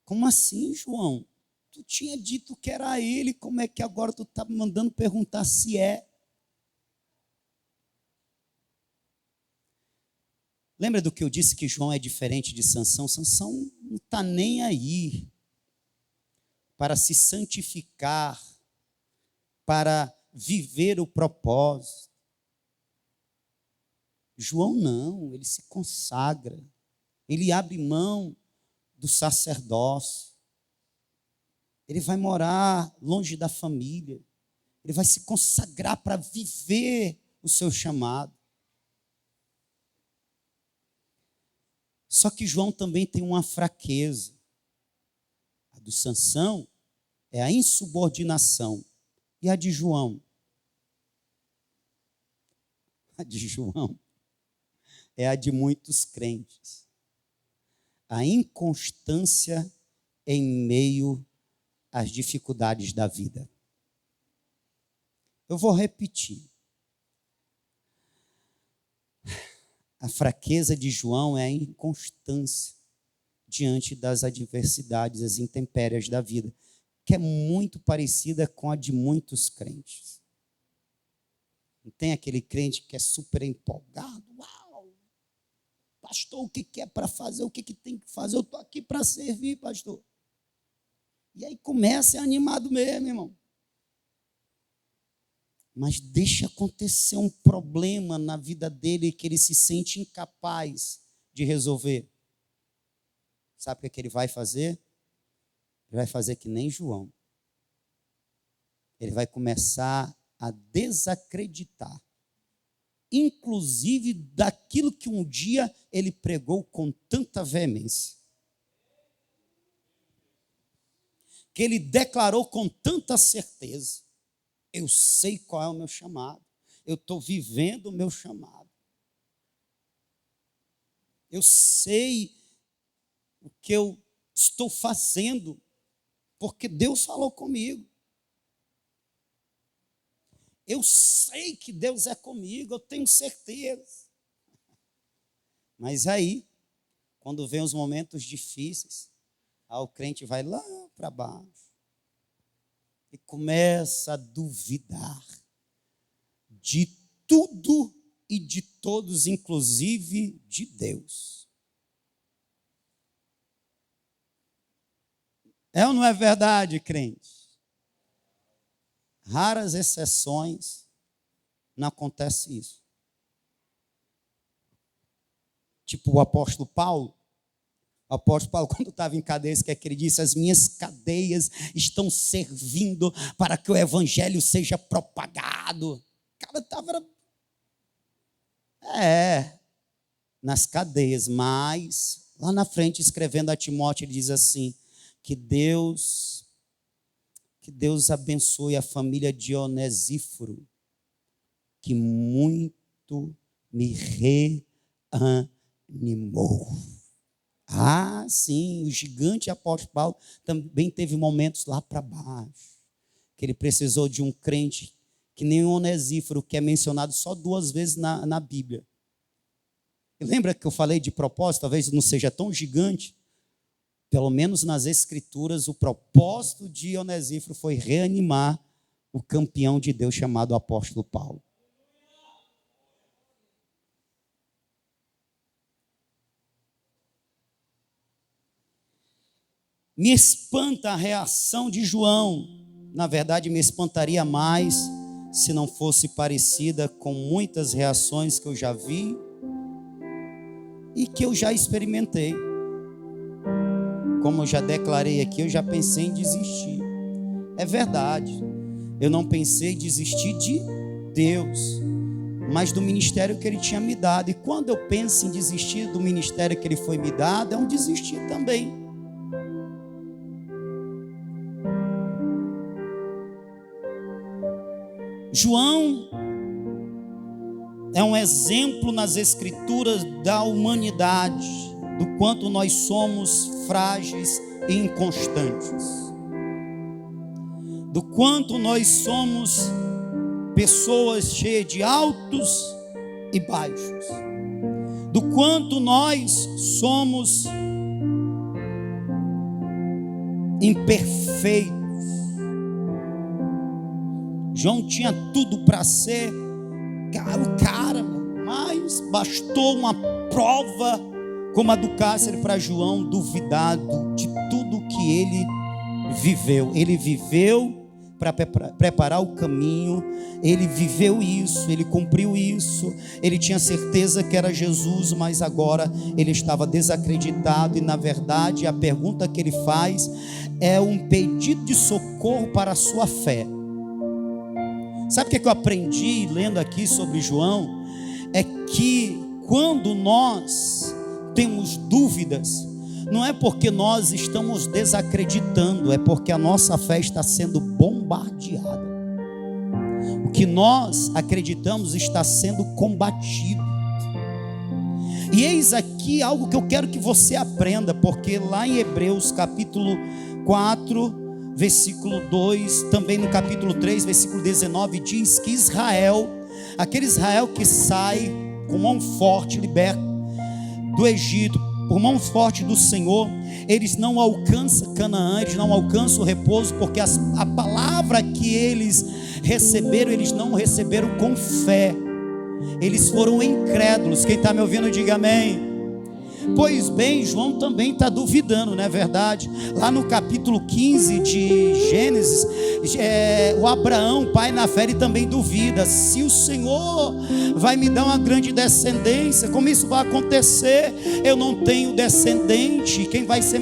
Como assim, João? Tu tinha dito que era ele, como é que agora tu está me mandando perguntar se é? Lembra do que eu disse que João é diferente de Sansão? Sansão não está nem aí para se santificar, para viver o propósito. João não, ele se consagra, ele abre mão do sacerdócio. Ele vai morar longe da família. Ele vai se consagrar para viver o seu chamado. Só que João também tem uma fraqueza. A do Sansão é a insubordinação. E a de João? A de João é a de muitos crentes. A inconstância em meio às dificuldades da vida. Eu vou repetir. A fraqueza de João é a inconstância diante das adversidades, as intempéries da vida, que é muito parecida com a de muitos crentes. Não tem aquele crente que é super empolgado? Uau! Pastor, o que é para fazer? O que tem que fazer? Eu estou aqui para servir, pastor. E aí começa animado mesmo, irmão. Mas deixa acontecer um problema na vida dele que ele se sente incapaz de resolver. Sabe o que ele vai fazer? Ele vai fazer que nem João. Ele vai começar a desacreditar, inclusive daquilo que um dia ele pregou com tanta veemência, que ele declarou com tanta certeza: eu sei qual é o meu chamado, eu estou vivendo o meu chamado, eu sei o que eu estou fazendo, porque Deus falou comigo. Eu sei que Deus é comigo, eu tenho certeza. Mas aí, quando vem os momentos difíceis, o crente vai lá para baixo e começa a duvidar de tudo e de todos, inclusive de Deus. É ou não é verdade, crente? Raras exceções não acontece isso. Tipo o apóstolo Paulo. O apóstolo Paulo, quando estava em cadeias, que ele disse: as minhas cadeias estão servindo para que o evangelho seja propagado. O cara estava nas cadeias, mas lá na frente, escrevendo a Timóteo, ele diz assim: que Deus abençoe a família de Onesíforo, que muito me reanimou. Ah, sim, o gigante apóstolo Paulo também teve momentos lá para baixo, que ele precisou de um crente que nem o Onesíforo, que é mencionado só 2 vezes na Bíblia. E lembra que eu falei de propósito? Talvez não seja tão gigante. Pelo menos nas Escrituras, o propósito de Onesíforo foi reanimar o campeão de Deus chamado apóstolo Paulo. Me espanta a reação de João. Na verdade, me espantaria mais se não fosse parecida com muitas reações que eu já vi e que eu já experimentei. Como eu já declarei aqui, eu já pensei em desistir. É verdade, eu não pensei em desistir de Deus, mas do ministério que Ele tinha me dado. E quando eu penso em desistir do ministério que Ele foi me dado, é um desistir também. João é um exemplo nas Escrituras da humanidade, do quanto nós somos frágeis e inconstantes, do quanto nós somos pessoas cheias de altos e baixos, do quanto nós somos imperfeitos. João tinha tudo para ser o cara, mas bastou uma prova como a do cárcere para João duvidar de tudo que ele viveu. Ele viveu para preparar o caminho, ele viveu isso, ele cumpriu isso, ele tinha certeza que era Jesus, mas agora ele estava desacreditado. E na verdade a pergunta que ele faz é um pedido de socorro para a sua fé. Sabe o que eu aprendi lendo aqui sobre João? É que quando nós temos dúvidas, não é porque nós estamos desacreditando, é porque a nossa fé está sendo bombardeada. O que nós acreditamos está sendo combatido. E eis aqui algo que eu quero que você aprenda, porque lá em Hebreus capítulo 4, versículo 2, também no capítulo 3, versículo 19, diz que Israel, aquele Israel que sai com mão forte, liberto do Egito, por mão forte do Senhor, eles não alcançam Canaã, eles não alcançam o repouso, porque a palavra que eles receberam, eles não receberam com fé, eles foram incrédulos. Quem está me ouvindo, diga amém. Pois bem, João também está duvidando, não é verdade? Lá no capítulo 15 de Gênesis, o Abraão, pai na fé, ele também duvida. Se o Senhor vai me dar uma grande descendência, como isso vai acontecer? Eu não tenho descendente. Quem vai ser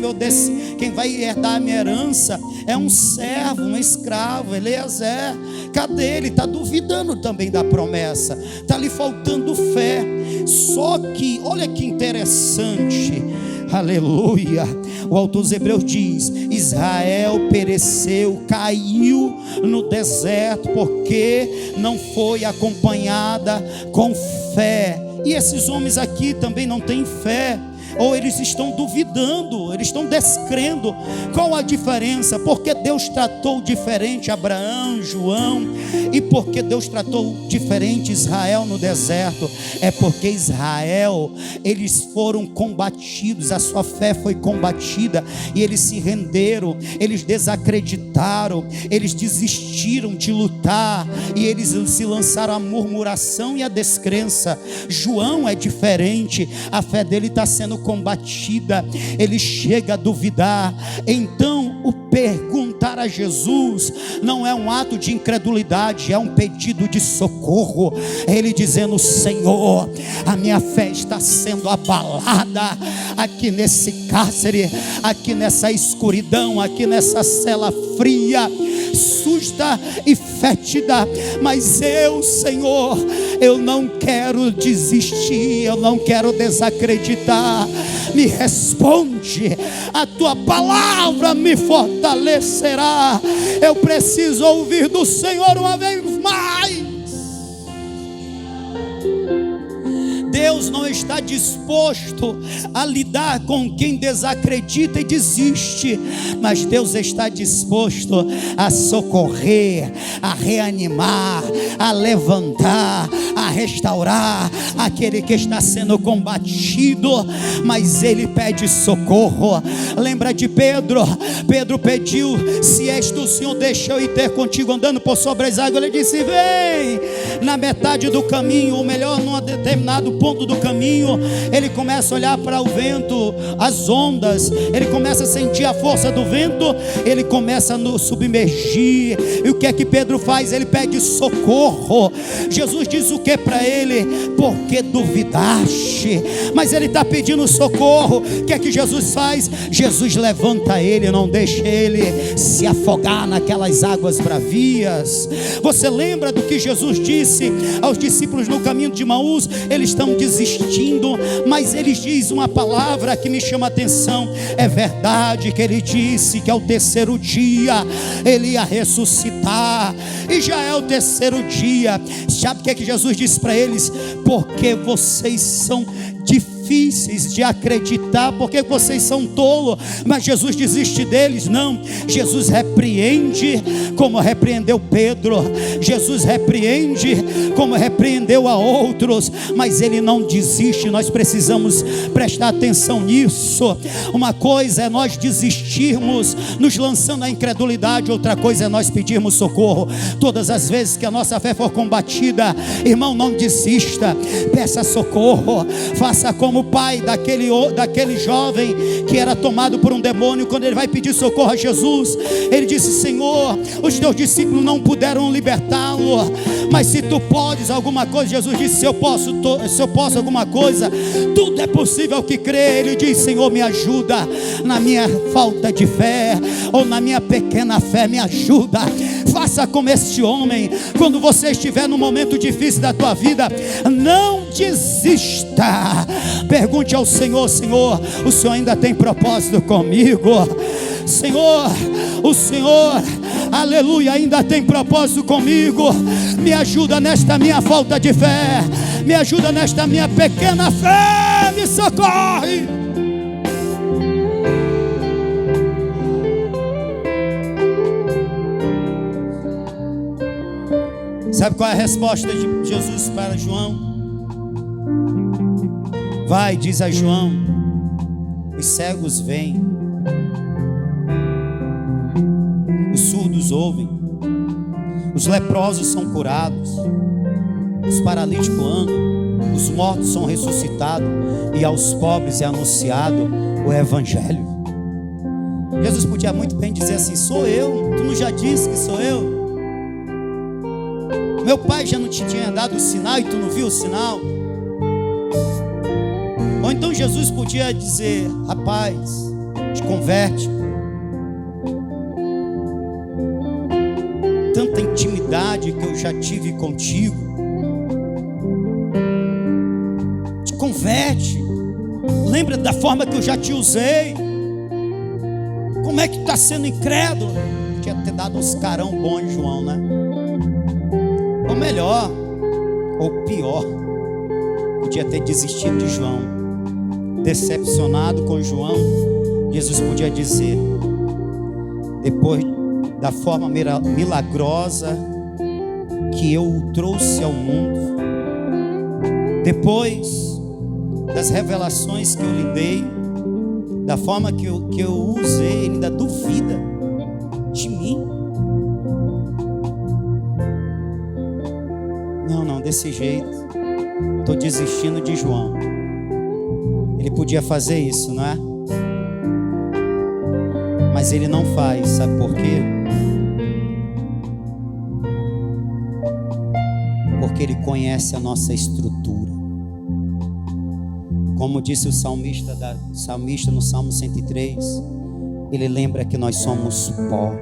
quem vai herdar a minha herança é um servo, um escravo, Eliezer. Cadê ele? Está duvidando também da promessa, está lhe faltando fé. Só que, olha que interessante, aleluia, o autor dos Hebreus diz: Israel pereceu, caiu no deserto, porque não foi acompanhada com fé. E esses homens aqui também não têm fé, ou eles estão duvidando, eles estão descrendo. Qual a diferença? Porque Deus tratou diferente Abraão, João, e porque Deus tratou diferente Israel no deserto, é porque Israel, eles foram combatidos, a sua fé foi combatida, e eles se renderam, eles desacreditaram, eles desistiram de lutar, e eles se lançaram à murmuração e à descrença. João é diferente, a fé dele está sendo combatida, ele chega a duvidar. Então o perguntar a Jesus não é um ato de incredulidade, é um pedido de socorro. Ele dizendo: Senhor, a minha fé está sendo abalada aqui nesse cárcere, aqui nessa escuridão, aqui nessa cela fria, suja e fétida, mas eu, Senhor, eu não quero desistir, eu não quero desacreditar. Me responde, a tua palavra me fortalecerá. Eu preciso ouvir do Senhor uma vez mais. Deus não está disposto a lidar com quem desacredita e desiste, mas Deus está disposto a socorrer, a reanimar, a levantar, a restaurar aquele que está sendo combatido, mas ele pede socorro. Lembra de Pedro? Pedro pediu: se és tu, Senhor, deixa eu ir ter contigo andando por sobre as águas. Ele disse: vem. Na metade do caminho, ou melhor, num determinado ponto do caminho, ele começa a olhar para o vento, as ondas, ele começa a sentir a força do vento, ele começa a submergir. E o que é que Pedro faz? Ele pede socorro. Jesus diz o que para ele? Porque duvidaste. Mas ele está pedindo socorro. O que é que Jesus faz? Jesus levanta ele, não deixa ele se afogar naquelas águas bravias. Você lembra do que Jesus disse aos discípulos no caminho de Emaús? Eles estão desistindo, mas ele diz uma palavra que me chama a atenção. É verdade que ele disse que ao terceiro dia ele ia ressuscitar, e já é o terceiro dia. Sabe o que é que Jesus disse para eles? Porque vocês são difíceis de acreditar, porque vocês são tolos. Mas Jesus desiste deles? Não. Jesus repreende, como repreendeu Pedro. Jesus repreende, como repreendeu a outros, mas ele não desiste. Nós precisamos prestar atenção nisso. Uma coisa é nós desistirmos, nos lançando na incredulidade, outra coisa é nós pedirmos socorro. Todas as vezes que a nossa fé for combatida, irmão, não desista, peça socorro. Faça como o pai daquele jovem que era tomado por um demônio. Quando ele vai pedir socorro a Jesus, ele disse: Senhor, os teus discípulos não puderam libertá-lo, mas se tu podes alguma coisa. Jesus disse: se eu posso alguma coisa, tudo é possível ao que crê. Ele diz: Senhor, me ajuda na minha falta de fé, ou na minha pequena fé, me ajuda. Faça como este homem. Quando você estiver num momento difícil da tua vida, não desista. Pergunte ao Senhor: Senhor, o Senhor ainda tem propósito comigo? Senhor, o Senhor, aleluia, ainda tem propósito comigo? Me ajuda nesta minha falta de fé, me ajuda nesta minha pequena fé, me socorre. Sabe qual é a resposta de Jesus para João? Vai, diz a João, os cegos veem, os surdos ouvem, os leprosos são curados, os paralíticos andam, os mortos são ressuscitados, e aos pobres é anunciado o Evangelho. Jesus podia muito bem dizer assim: sou eu, tu não já disse que sou eu? Meu pai já não te tinha dado o sinal e tu não viu o sinal? Ou então Jesus podia dizer: rapaz, te converte. Tanta intimidade que eu já tive contigo, te converte. Lembra da forma que eu já te usei? Como é que está sendo incrédulo? Tinha ter dado uns carão bom em João, né? Ou melhor, ou pior, podia ter desistido de João. Decepcionado com João, Jesus podia dizer, depois da forma milagrosa que eu o trouxe ao mundo, depois das revelações que eu lhe dei, da forma que eu usei, ele ainda duvida de mim. Não, desse jeito, estou desistindo de João. Ele podia fazer isso, não é? Mas ele não faz, sabe por quê? Porque ele conhece a nossa estrutura. Como disse o salmista no Salmo 103, ele lembra que nós somos pó.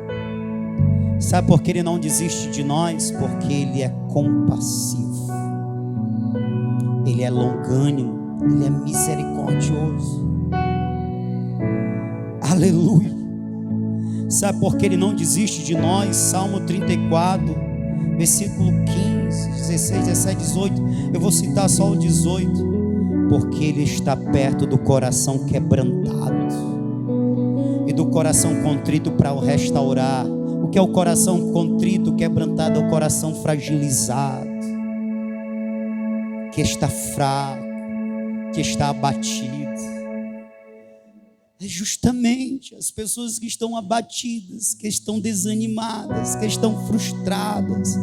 Sabe por que ele não desiste de nós? Porque ele é compassivo, ele é longânimo, ele é misericordioso. Aleluia. Sabe por que ele não desiste de nós? Salmo 34, versículo 15, 16, 17, 18. Eu vou citar só o 18. porque Ele está perto do coração quebrantado e do coração contrito para o restaurar. O que é o coração contrito, quebrantado? É o coração fragilizado, que está fraco, que está abatido. É justamente as pessoas que estão abatidas, que estão desanimadas, que estão frustradas,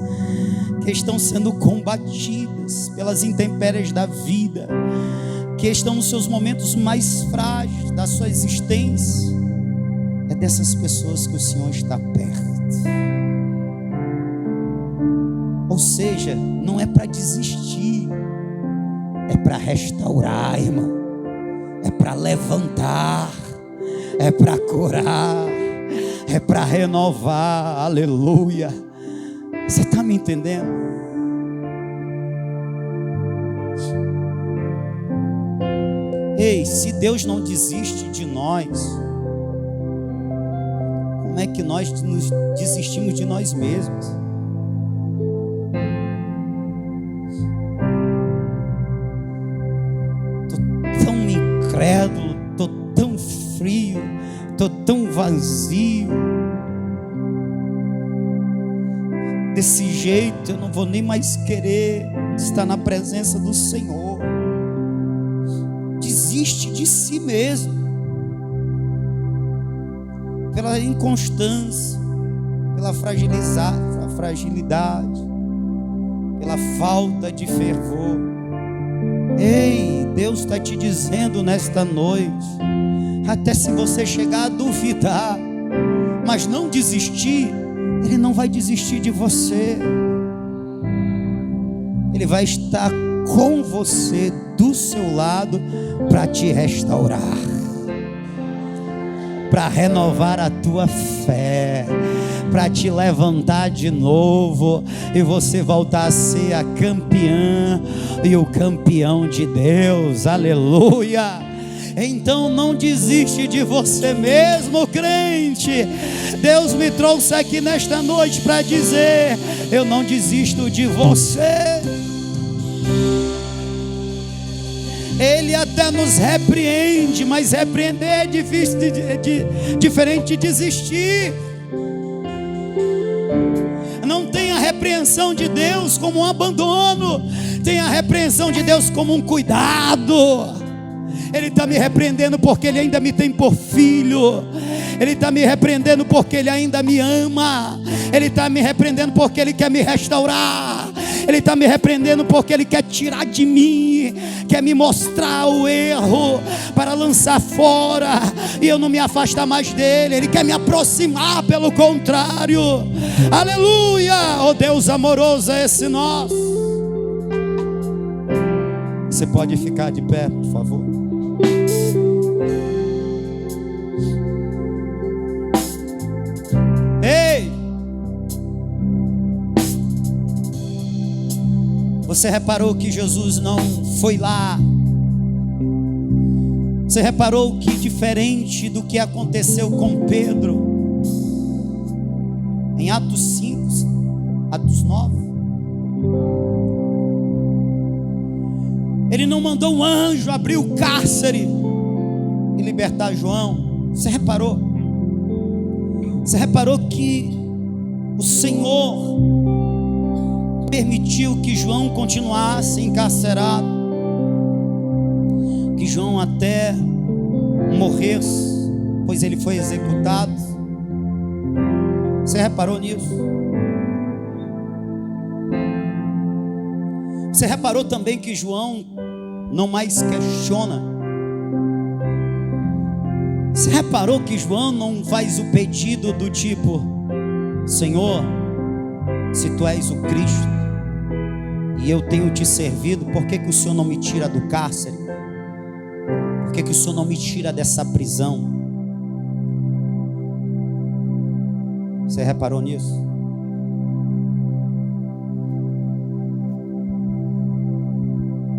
que estão sendo combatidas pelas intempéries da vida, que estão nos seus momentos mais frágeis da sua existência. É dessas pessoas que o Senhor está perto. Ou seja, não é para desistir, é para restaurar, irmão, é para levantar, é para curar, é para renovar. Aleluia. Você está me entendendo? Ei, se Deus não desiste de nós, como é que nós nos desistimos de nós mesmos? Estou tão incrédulo, estou tão frio, estou tão vazio. Desse jeito eu não vou nem mais querer estar na presença do Senhor. Desiste de si mesmo, pela inconstância, pela fragilidade, pela falta de fervor. Ei, Deus está te dizendo nesta noite, até se você chegar a duvidar, mas não desistir, Ele não vai desistir de você. Ele vai estar com você, do seu lado, para te restaurar, para renovar a tua fé, para te levantar de novo e você voltar a ser a campeã e o campeão de Deus. Aleluia! Então não desiste de você mesmo, crente. Deus me trouxe aqui nesta noite para dizer: eu não desisto de você. Ele até nos repreende, mas repreender é difícil, diferente de desistir. Não tem a repreensão de Deus como um abandono, tem a repreensão de Deus como um cuidado. Ele está me repreendendo porque Ele ainda me tem por filho. Ele está me repreendendo porque Ele ainda me ama. Ele está me repreendendo porque Ele quer me restaurar. Ele está me repreendendo porque Ele quer tirar de mim, quer me mostrar o erro para lançar fora e eu não me afastar mais dele. Ele quer me aproximar, pelo contrário. Aleluia! Oh Deus amoroso é esse nosso. Você pode ficar de pé, por favor? Ei! Você reparou que Jesus não foi lá? Você reparou que, diferente do que aconteceu com Pedro em Atos 5, Atos 9, Ele não mandou um anjo abrir o cárcere e libertar João. Você reparou? Você reparou que o Senhor permitiu que João continuasse encarcerado, que João até morresse, pois ele foi executado. Você reparou nisso? Você reparou também que João não mais questiona? Você reparou que João não faz o pedido do tipo: Senhor, se Tu és o Cristo e eu tenho te servido, por que que o Senhor não me tira do cárcere? Por que que o Senhor não me tira dessa prisão? Você reparou nisso?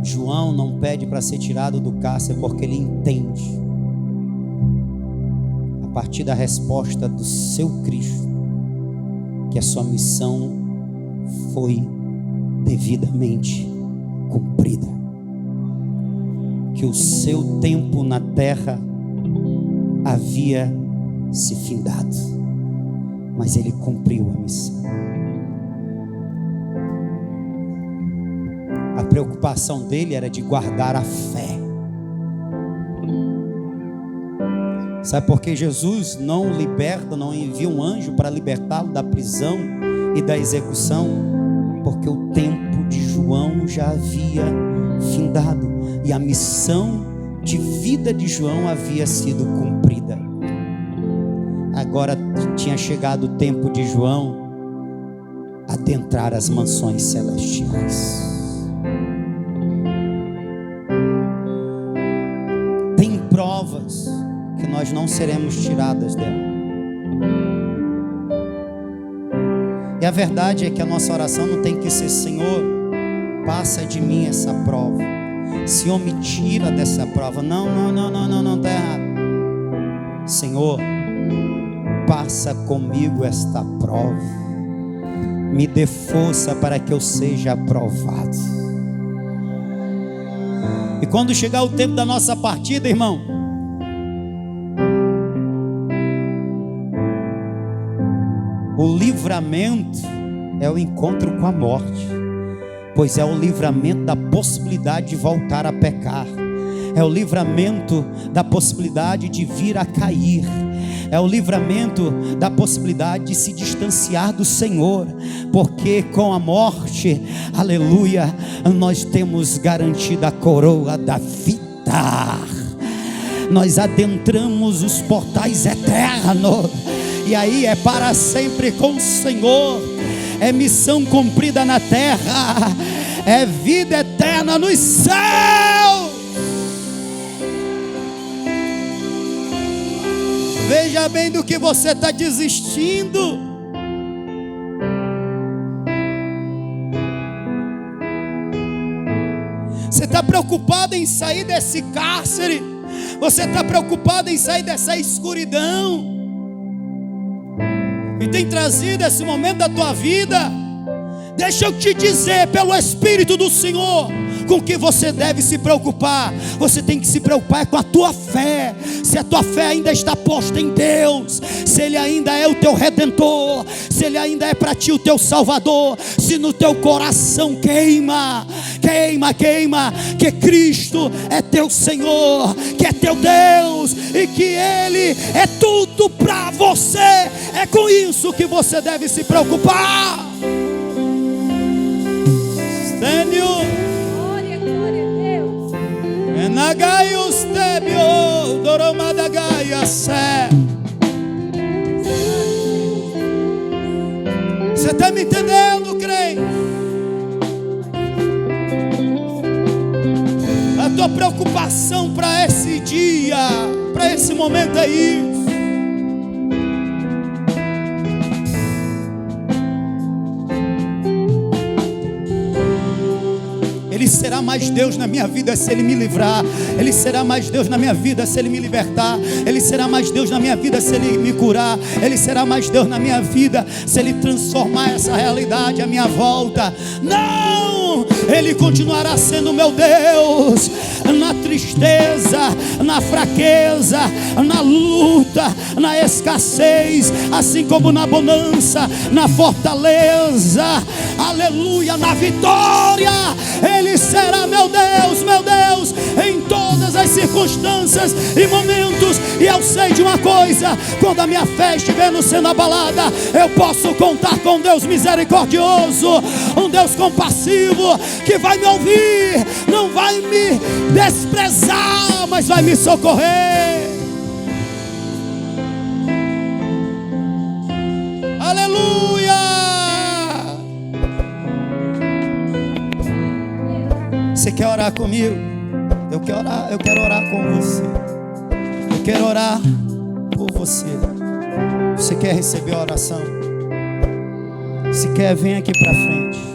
João não pede para ser tirado do cárcere porque ele entende, a partir da resposta do seu Cristo, que a sua missão foi devidamente cumprida. que o seu tempo na terra havia se findado, mas ele cumpriu a missão. A preocupação dele era de guardar a fé. Sabe por que Jesus não liberta, não envia um anjo para libertá-lo da prisão e da execução? Porque o tempo de João já havia findado e a missão de vida de João havia sido cumprida. Agora tinha chegado o tempo de João adentrar as mansões celestiais. Tem provas que nós não seremos tiradas dela. E a verdade é que a nossa oração não tem que ser: Senhor, passa de mim essa prova. Senhor, me tira dessa prova. Não, está errado. Senhor, passa comigo esta prova. Me dê força para que eu seja aprovado. E quando chegar o tempo da nossa partida, irmão, o livramento é o encontro com a morte, pois é o livramento da possibilidade de voltar a pecar, é o livramento da possibilidade de vir a cair, é o livramento da possibilidade de se distanciar do Senhor, porque com a morte, aleluia, nós temos garantida a coroa da vida. Nós adentramos os portais eternos, e aí é para sempre com o Senhor, é missão cumprida na terra, é vida eterna nos céus. Veja bem do que você está desistindo. Você está preocupado em sair desse cárcere, você está preocupado em sair dessa escuridão, e tem trazido esse momento da tua vida. Deixa eu te dizer, pelo Espírito do Senhor, com o que você deve se preocupar. Você tem que se preocupar com a tua fé. Se a tua fé ainda está posta em Deus, se Ele ainda é o teu Redentor, se Ele ainda é para ti o teu Salvador, se no teu coração queima, que Cristo é teu Senhor, que é teu Deus, e que Ele é tudo para você. É com isso que você deve se preocupar. Glória a Deus. Você está me entendendo, crente? A tua preocupação para esse dia, para esse momento é isso. Ele será mais Deus na minha vida se Ele me livrar. Ele será mais Deus na minha vida se Ele me libertar. Ele será mais Deus na minha vida se Ele me curar. Ele será mais Deus na minha vida se Ele transformar essa realidade à minha volta. Não! Ele continuará sendo meu Deus na tristeza, na fraqueza, na luta, na escassez, assim como na bonança, na fortaleza, aleluia, na vitória. Ele será meu Deus, em todas as circunstâncias e momentos. E eu sei de uma coisa: quando a minha fé estiver sendo abalada, eu posso contar com um Deus misericordioso, um Deus compassivo, que vai me ouvir, não vai me desprezar, mas vai me socorrer. Aleluia! Você quer orar comigo? Eu quero orar com você. Eu quero orar por você. Você quer receber a oração? Se quer, vem aqui para frente.